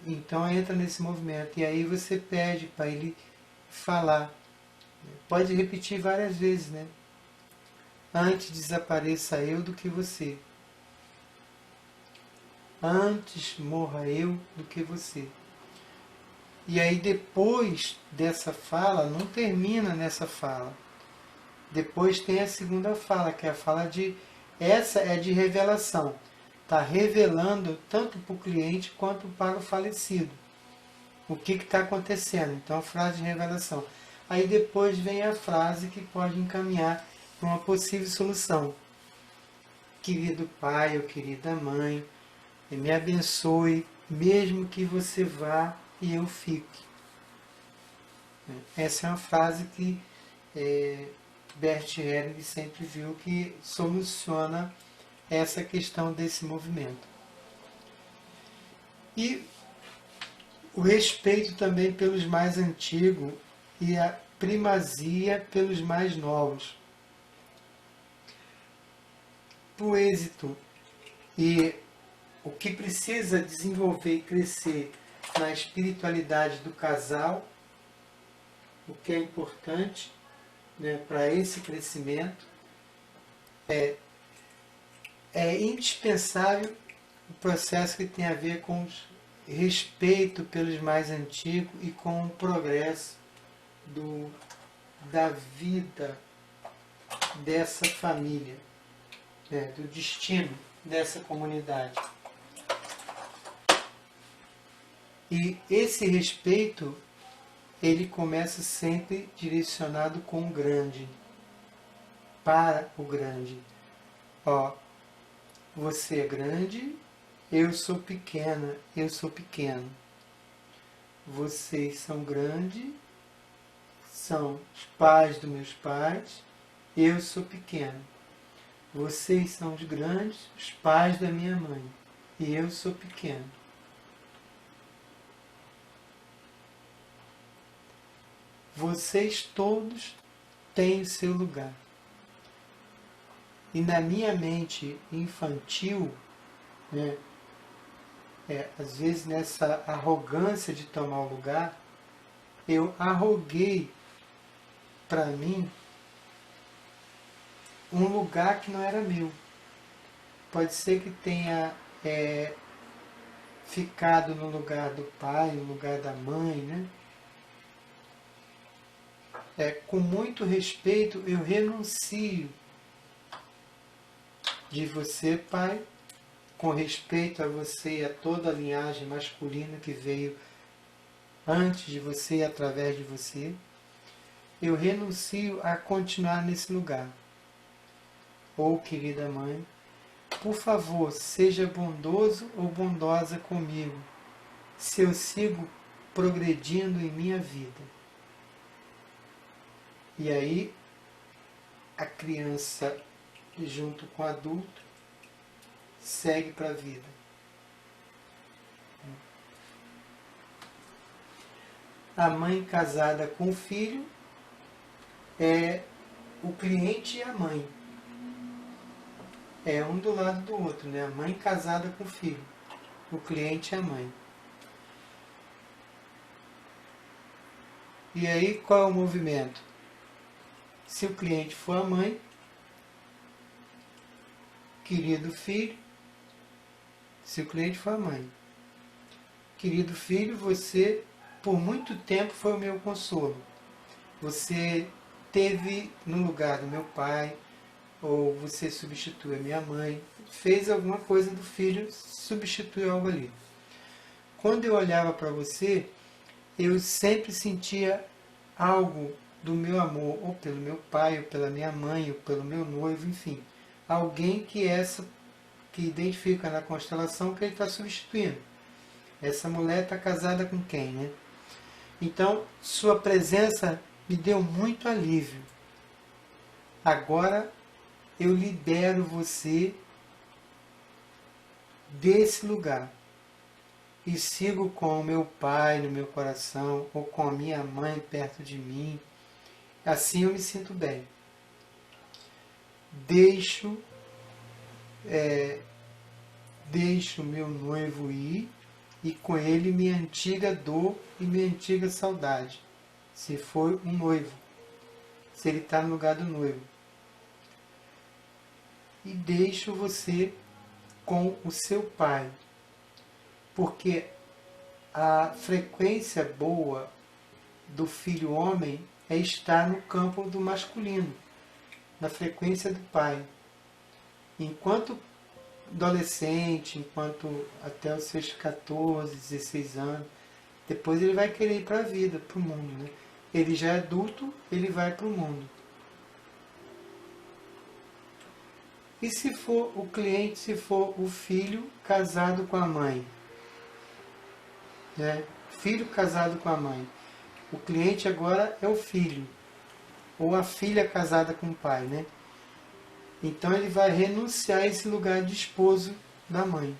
Então entra nesse movimento. E aí você pede para ele falar. Pode repetir várias vezes, né? Antes desapareça eu do que você. Antes morra eu do que você. E aí depois dessa fala, não termina nessa fala. Depois tem a segunda fala, que é a fala de... Essa é de revelação. Está revelando tanto para o cliente quanto para o falecido. O que está acontecendo. Então a frase de revelação. Aí depois vem a frase que pode encaminhar para uma possível solução. Querido pai ou querida mãe, me abençoe, mesmo que você vá e eu fique. Essa é uma frase que Bert Helling sempre viu que soluciona essa questão desse movimento. E o respeito também pelos mais antigos e a primazia pelos mais novos. O êxito e o que precisa desenvolver e crescer na espiritualidade do casal, o que é importante, né, para esse crescimento, é é indispensável o processo que tem a ver com o respeito pelos mais antigos e com o progresso da vida dessa família, né, do destino dessa comunidade. E esse respeito, ele começa sempre direcionado com o grande, para o grande. Ó, você é grande, eu sou pequena, eu sou pequeno. Vocês são grandes, são os pais dos meus pais, eu sou pequeno. Vocês são os grandes, os pais da minha mãe, e eu sou pequeno. Vocês todos têm o seu lugar. E na minha mente infantil, né, às vezes nessa arrogância de tomar o lugar, eu arroguei para mim um lugar que não era meu. Pode ser que tenha ficado no lugar do pai, no lugar da mãe, né? Com muito respeito, eu renuncio de você, pai, com respeito a você e a toda a linhagem masculina que veio antes de você e através de você. Eu renuncio a continuar nesse lugar. Ou, querida mãe, por favor, seja bondoso ou bondosa comigo, se eu sigo progredindo em minha vida. E aí, a criança, junto com o adulto, segue para a vida. A mãe casada com o filho é o cliente e a mãe. É um do lado do outro, né? A mãe casada com o filho. O cliente e a mãe. E aí, qual é o movimento? Se o cliente for a mãe, querido filho, se o cliente for a mãe, querido filho, você por muito tempo foi o meu consolo. Você teve no lugar do meu pai, ou você substitui a minha mãe, fez alguma coisa do filho, substituiu algo ali. Quando eu olhava para você, eu sempre sentia algo do meu amor, ou pelo meu pai, ou pela minha mãe, ou pelo meu noivo, enfim. Alguém que identifica na constelação que ele está substituindo. Essa mulher está casada com quem, né? Então, sua presença me deu muito alívio. Agora, eu libero você desse lugar. E sigo com o meu pai no meu coração, ou com a minha mãe perto de mim. Assim eu me sinto bem. Deixo meu noivo ir, e com ele minha antiga dor e minha antiga saudade. Se for um noivo, se ele está no lugar do noivo. E deixo você com o seu pai. Porque a frequência boa do filho homem é estar no campo do masculino, na frequência do pai. Enquanto adolescente, enquanto até os seus 14, 16 anos, depois ele vai querer ir para a vida, para o mundo, né? Ele já é adulto, ele vai para o mundo. E se for o cliente, se for o filho casado com a mãe? Né? Filho casado com a mãe. O cliente agora é o filho. Ou a filha casada com o pai, né? Então ele vai renunciar a esse lugar de esposo da mãe.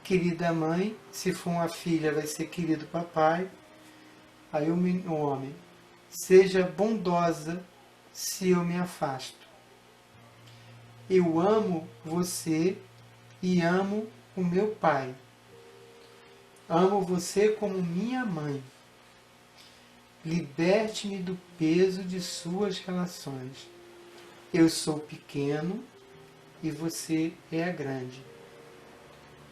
Querida mãe, se for uma filha, vai ser querido papai. Aí o homem, seja bondosa se eu me afasto. Eu amo você e amo o meu pai. Amo você como minha mãe. Liberte-me do peso de suas relações. Eu sou pequeno, e você é a grande.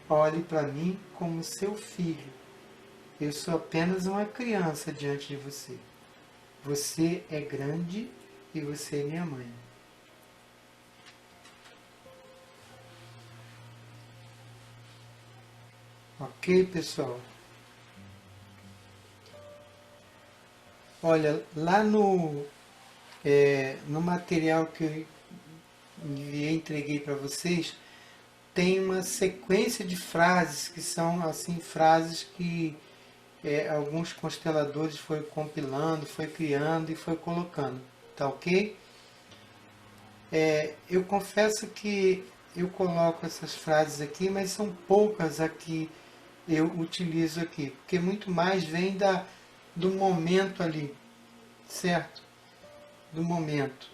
Olhe para mim como seu filho. Eu sou apenas uma criança diante de você. Você é grande e você é minha mãe. Ok, pessoal? Olha, lá no material que eu entreguei para vocês, tem uma sequência de frases que são assim frases que alguns consteladores foram compilando, foi criando e foi colocando, tá ok? Eu confesso que eu coloco essas frases aqui, mas são poucas aqui eu utilizo aqui, porque muito mais vem do momento ali, certo? Do momento.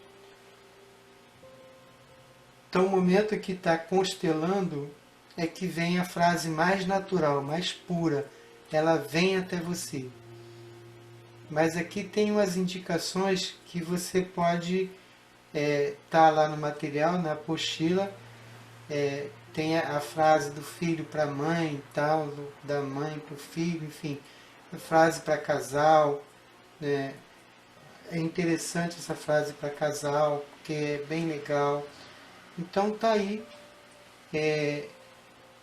Então, o momento que está constelando é que vem a frase mais natural, mais pura. Ela vem até você. Mas aqui tem umas indicações que você pode tá lá no material, na apostila. Tem a frase do filho para a mãe, tal, da mãe para o filho, enfim. A frase para casal. É interessante essa frase para casal, porque é bem legal. Então tá aí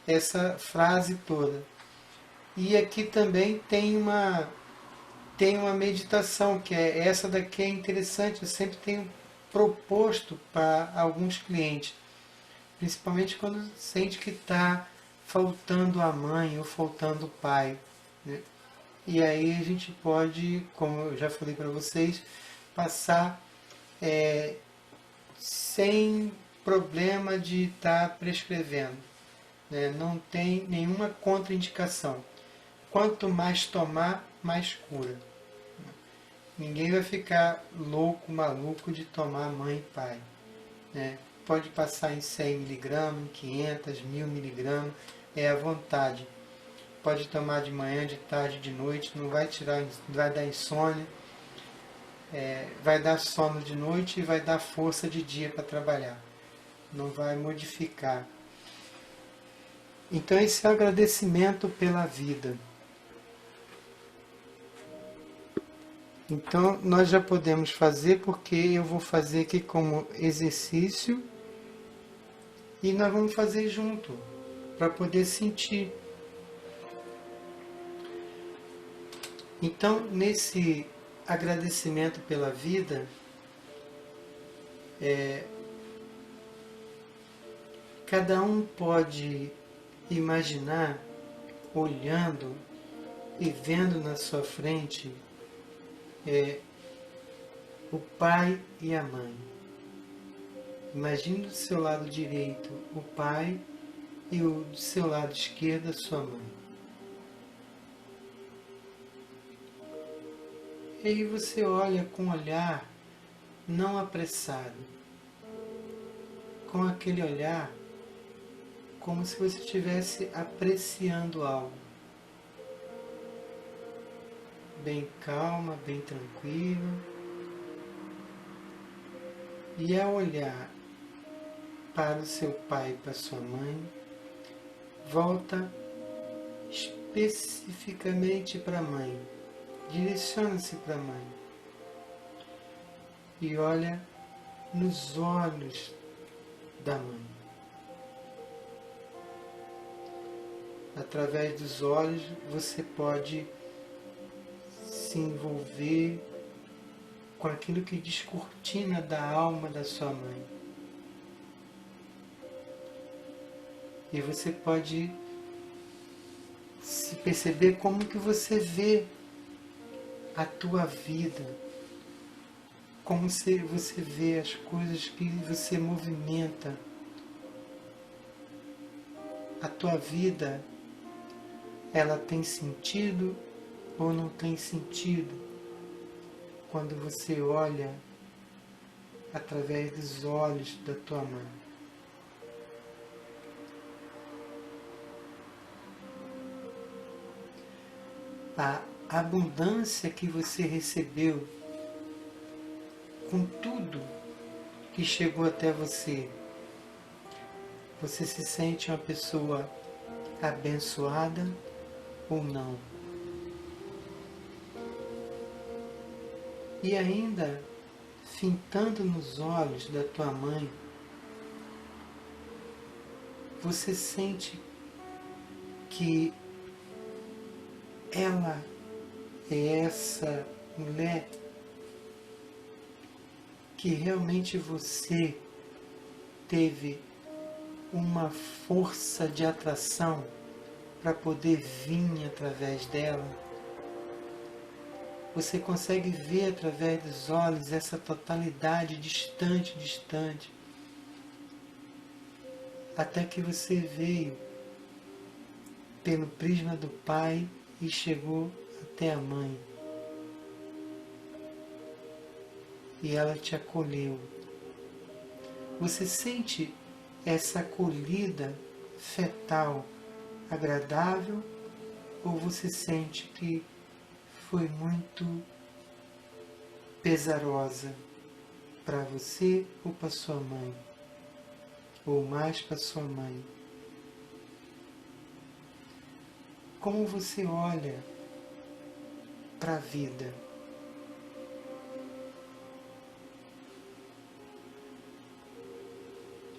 essa frase toda. E aqui também tem uma meditação, que essa daqui é interessante, eu sempre tenho proposto para alguns clientes, principalmente quando sente que está faltando a mãe ou faltando o pai, né? E aí a gente pode, como eu já falei para vocês, passar sem problema de estar prescrevendo, né? Não tem nenhuma contraindicação. Quanto mais tomar, mais cura. Ninguém vai ficar louco, maluco de tomar mãe e pai, né? Pode passar em 100 mg, em 500, 1000 mg, é à vontade. Pode tomar de manhã, de tarde, de noite, não vai dar insônia, vai dar sono de noite e vai dar força de dia para trabalhar. Não vai modificar. Então esse é o agradecimento pela vida. Então nós já podemos fazer, porque eu vou fazer aqui como exercício e nós vamos fazer junto, para poder sentir. Então, nesse agradecimento pela vida, cada um pode imaginar, olhando e vendo na sua frente o pai e a mãe. Imagine do seu lado direito o pai e do seu lado esquerdo a sua mãe. E aí você olha com um olhar não apressado, com aquele olhar como se você estivesse apreciando algo. Bem calma, bem tranquilo. E ao olhar para o seu pai e para a sua mãe, volta especificamente para a mãe. Direciona-se para a mãe e olha nos olhos da mãe. Através dos olhos você pode se envolver com aquilo que descortina da alma da sua mãe. E você pode se perceber como que você vê a tua vida, como você vê as coisas que você movimenta. A tua vida, ela tem sentido ou não tem sentido quando você olha através dos olhos da tua mãe. A abundância que você recebeu com tudo que chegou até você, Você se sente uma pessoa abençoada ou não? E ainda, fintando nos olhos da tua mãe, você sente que ela é essa mulher que realmente você teve uma força de atração para poder vir através dela. Você consegue ver através dos olhos essa totalidade distante, distante, até que você veio pelo prisma do pai e chegou até a mãe. E ela te acolheu. Você sente essa acolhida fetal agradável ou você sente que foi muito pesarosa para você ou para sua mãe? Ou mais para sua mãe? Como você olha para a vida?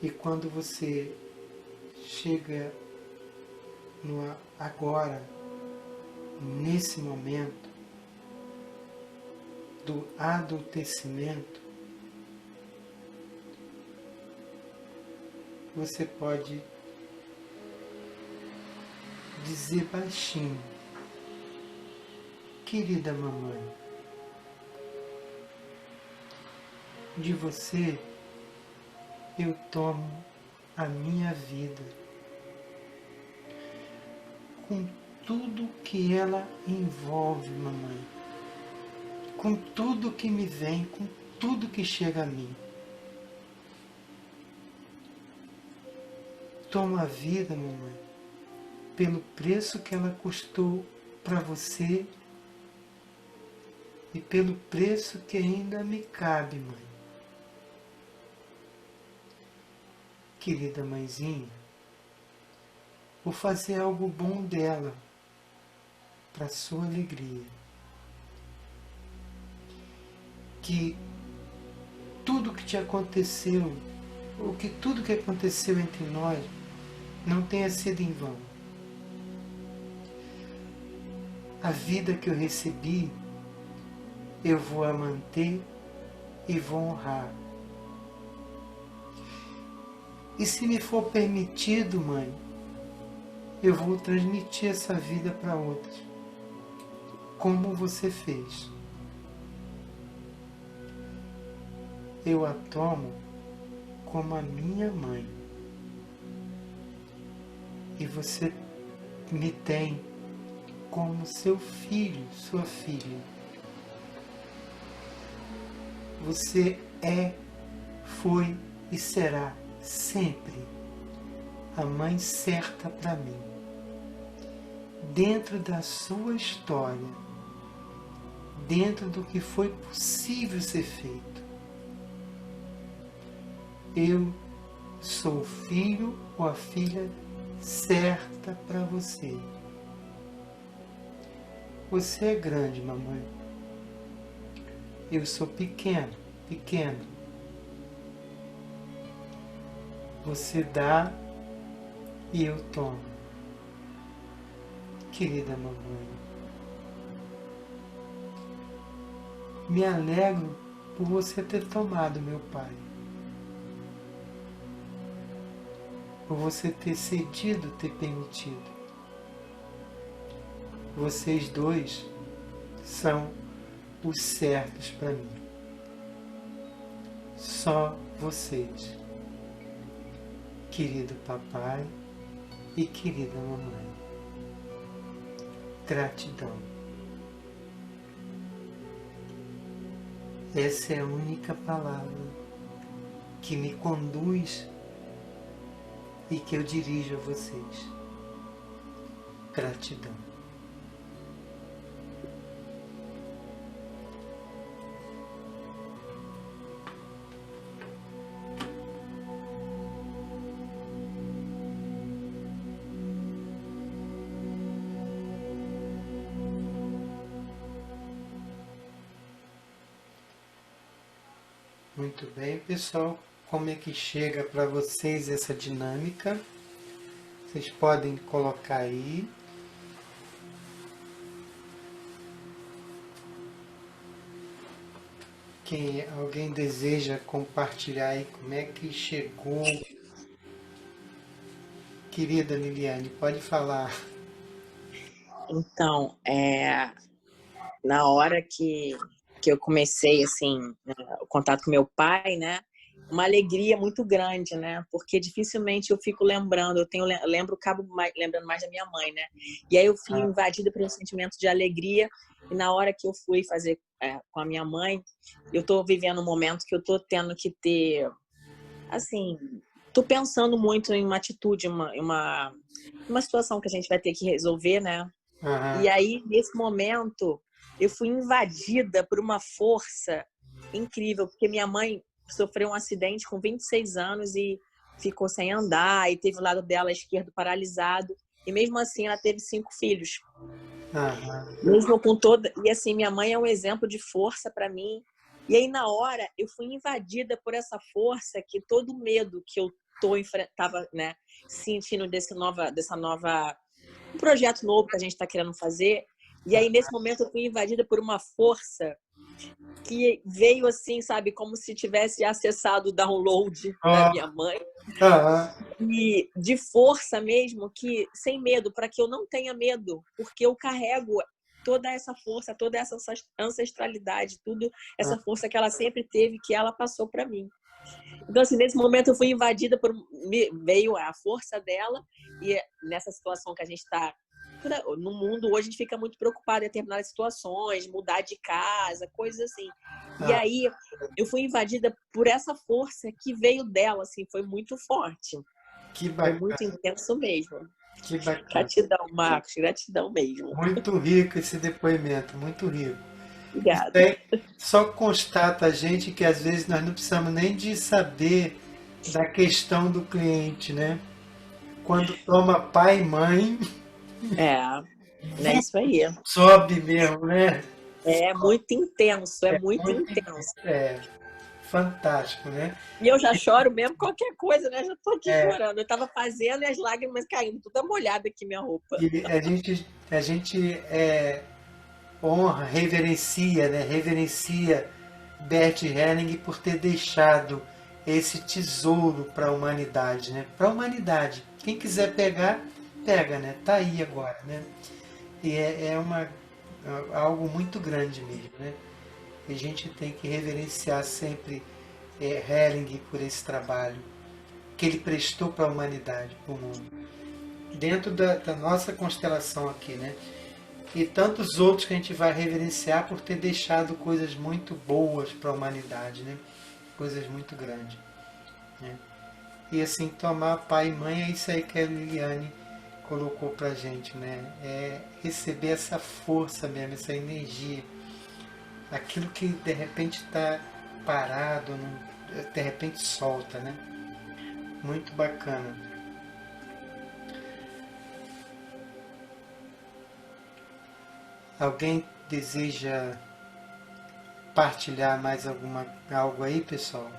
E quando você chega no agora, nesse momento do adultecimento, você pode dizer baixinho: querida mamãe, de você eu tomo a minha vida, com tudo que ela envolve, mamãe, com tudo que me vem, com tudo que chega a mim. Tomo a vida, mamãe, pelo preço que ela custou para você e pelo preço que ainda me cabe, mãe. Querida mãezinha, vou fazer algo bom dela, para sua alegria. Que tudo que te aconteceu, ou que tudo que aconteceu entre nós, não tenha sido em vão. A vida que eu recebi, eu vou a manter e vou honrar. E se me for permitido, mãe, eu vou transmitir essa vida para outros, como você fez. Eu a tomo como a minha mãe. E você me tem como seu filho, sua filha. Você é, foi e será sempre a mãe certa para mim. Dentro da sua história, dentro do que foi possível ser feito. Eu sou o filho ou a filha certa para você. Você é grande, mamãe. Eu sou pequeno, pequeno. Você dá e eu tomo. Querida mamãe, me alegro por você ter tomado meu pai. Por você ter cedido, ter permitido. Vocês dois são os certos para mim. Só vocês. Querido papai e querida mamãe. Gratidão. Essa é a única palavra que me conduz e que eu dirijo a vocês. Gratidão. Muito bem, pessoal. Como é que chega para vocês essa dinâmica? Vocês podem colocar aí. Alguém deseja compartilhar aí como é que chegou? Querida Liliane, pode falar. Então, na hora que eu comecei, assim, né, o contato com meu pai, né? Uma alegria muito grande, né? Porque dificilmente eu fico lembrando, lembrando mais da minha mãe, né? E aí eu fui invadida por um sentimento de alegria e na hora que eu fui fazer com a minha mãe, eu tô vivendo um momento que eu tô tendo que ter, assim, tô pensando muito em uma atitude, uma situação que a gente vai ter que resolver, né? Aham. E aí, nesse momento, eu fui invadida por uma força incrível, porque minha mãe sofreu um acidente com 26 anos e ficou sem andar, e teve o lado dela esquerdo paralisado, e mesmo assim ela teve 5 filhos. Aham. Mesmo com toda... E assim, minha mãe é um exemplo de força para mim. E aí, na hora, eu fui invadida por essa força que todo medo que eu tava, né, sentindo dessa nova um projeto novo que a gente está querendo fazer. E aí, nesse momento, eu fui invadida por uma força que veio assim, sabe, como se tivesse acessado o download da minha mãe. Aham. E de força mesmo, que sem medo, para que eu não tenha medo, porque eu carrego toda essa força, toda essa ancestralidade, tudo essa força que ela sempre teve, que ela passou para mim. Então, assim, nesse momento eu fui invadida veio a força dela, e nessa situação que a gente está no mundo hoje, a gente fica muito preocupado em determinadas situações, mudar de casa, coisas assim. E aí eu fui invadida por essa força que veio dela, assim, foi muito forte. Que Foi bacana. muito intenso mesmo. Que bacana. Gratidão, Marcos, gratidão mesmo. Muito rico esse depoimento, muito rico. Obrigada. Isso aí só constata a gente que às vezes nós não precisamos nem de saber da questão do cliente, né? Quando toma pai e mãe, É isso aí. sobe mesmo, né? É muito intenso, é muito Muito, intenso. fantástico, né? E eu já choro mesmo qualquer coisa, né? Já tô aqui chorando. Eu tava fazendo e as lágrimas caindo, toda molhada aqui minha roupa. E a gente honra, reverencia, né? Reverencia Bert Helling por ter deixado esse tesouro para a humanidade, né? Para a humanidade. Quem quiser pegar, pega, né? Tá aí agora, né? E algo muito grande mesmo, né? E a gente tem que reverenciar sempre Helling por esse trabalho que ele prestou para a humanidade, para o mundo. Dentro da nossa constelação aqui, né? E tantos outros que a gente vai reverenciar por ter deixado coisas muito boas para a humanidade, né? Coisas muito grandes. Né? E assim, tomar pai e mãe é isso aí que a Liliane colocou pra gente, né? É receber essa força mesmo, essa energia. Aquilo que de repente está parado, de repente solta, né? Muito bacana. Alguém deseja partilhar mais algo aí, pessoal?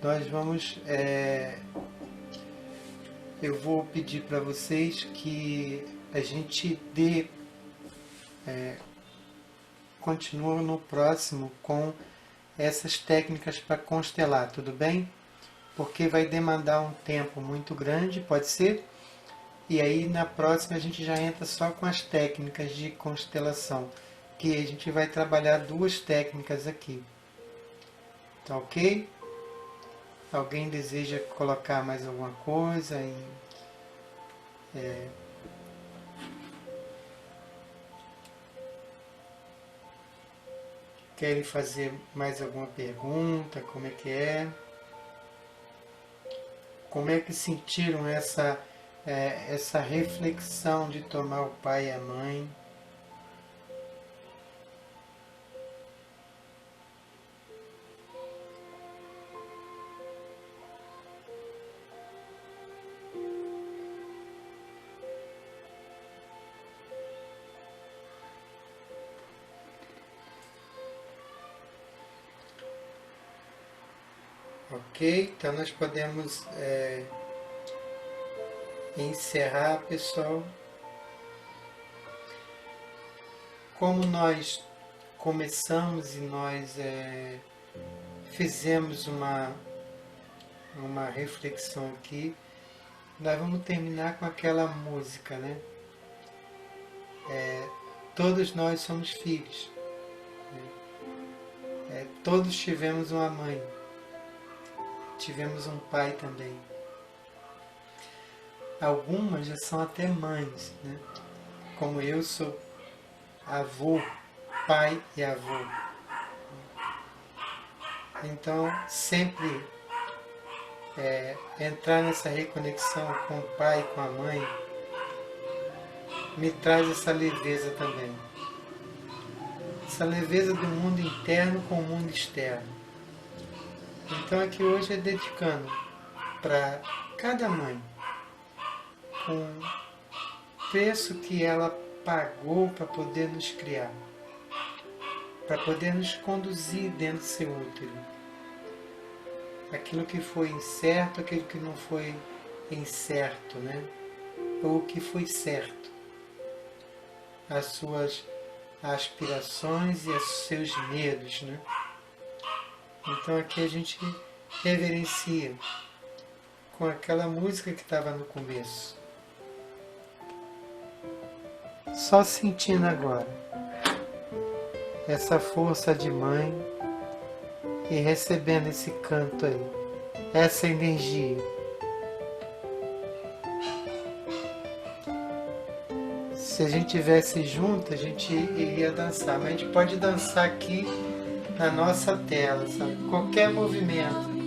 Nós vamos. Eu vou pedir para vocês que a gente continue no próximo com essas técnicas para constelar, tudo bem? Porque vai demandar um tempo muito grande, pode ser? E aí na próxima a gente já entra só com as técnicas de constelação, que a gente vai trabalhar 2 técnicas aqui. Tá ok? Alguém deseja colocar mais alguma coisa? Querem fazer mais alguma pergunta? Como é que é? Como é que sentiram essa reflexão de tomar o pai e a mãe? Ok? Então nós podemos encerrar, pessoal. Como nós começamos e nós fizemos uma reflexão aqui, nós vamos terminar com aquela música, né? Todos nós somos filhos. Todos tivemos uma mãe. Tivemos um pai também. Algumas já são até mães, né? Como eu sou avô, pai e avô. Então, sempre entrar nessa reconexão com o pai e com a mãe me traz essa leveza também. Essa leveza do mundo interno com o mundo externo. Então aqui hoje é dedicando para cada mãe com o preço que ela pagou para poder nos criar, para poder nos conduzir dentro do seu útero. Aquilo que foi incerto, aquilo que não foi incerto, né? Ou o que foi certo. As suas aspirações e os seus medos, né? Então aqui a gente reverencia com aquela música que estava no começo. Só sentindo agora essa força de mãe e recebendo esse canto aí, essa energia. Se a gente estivesse junto, a gente iria dançar, mas a gente pode dançar aqui na nossa tela, sabe? Qualquer movimento.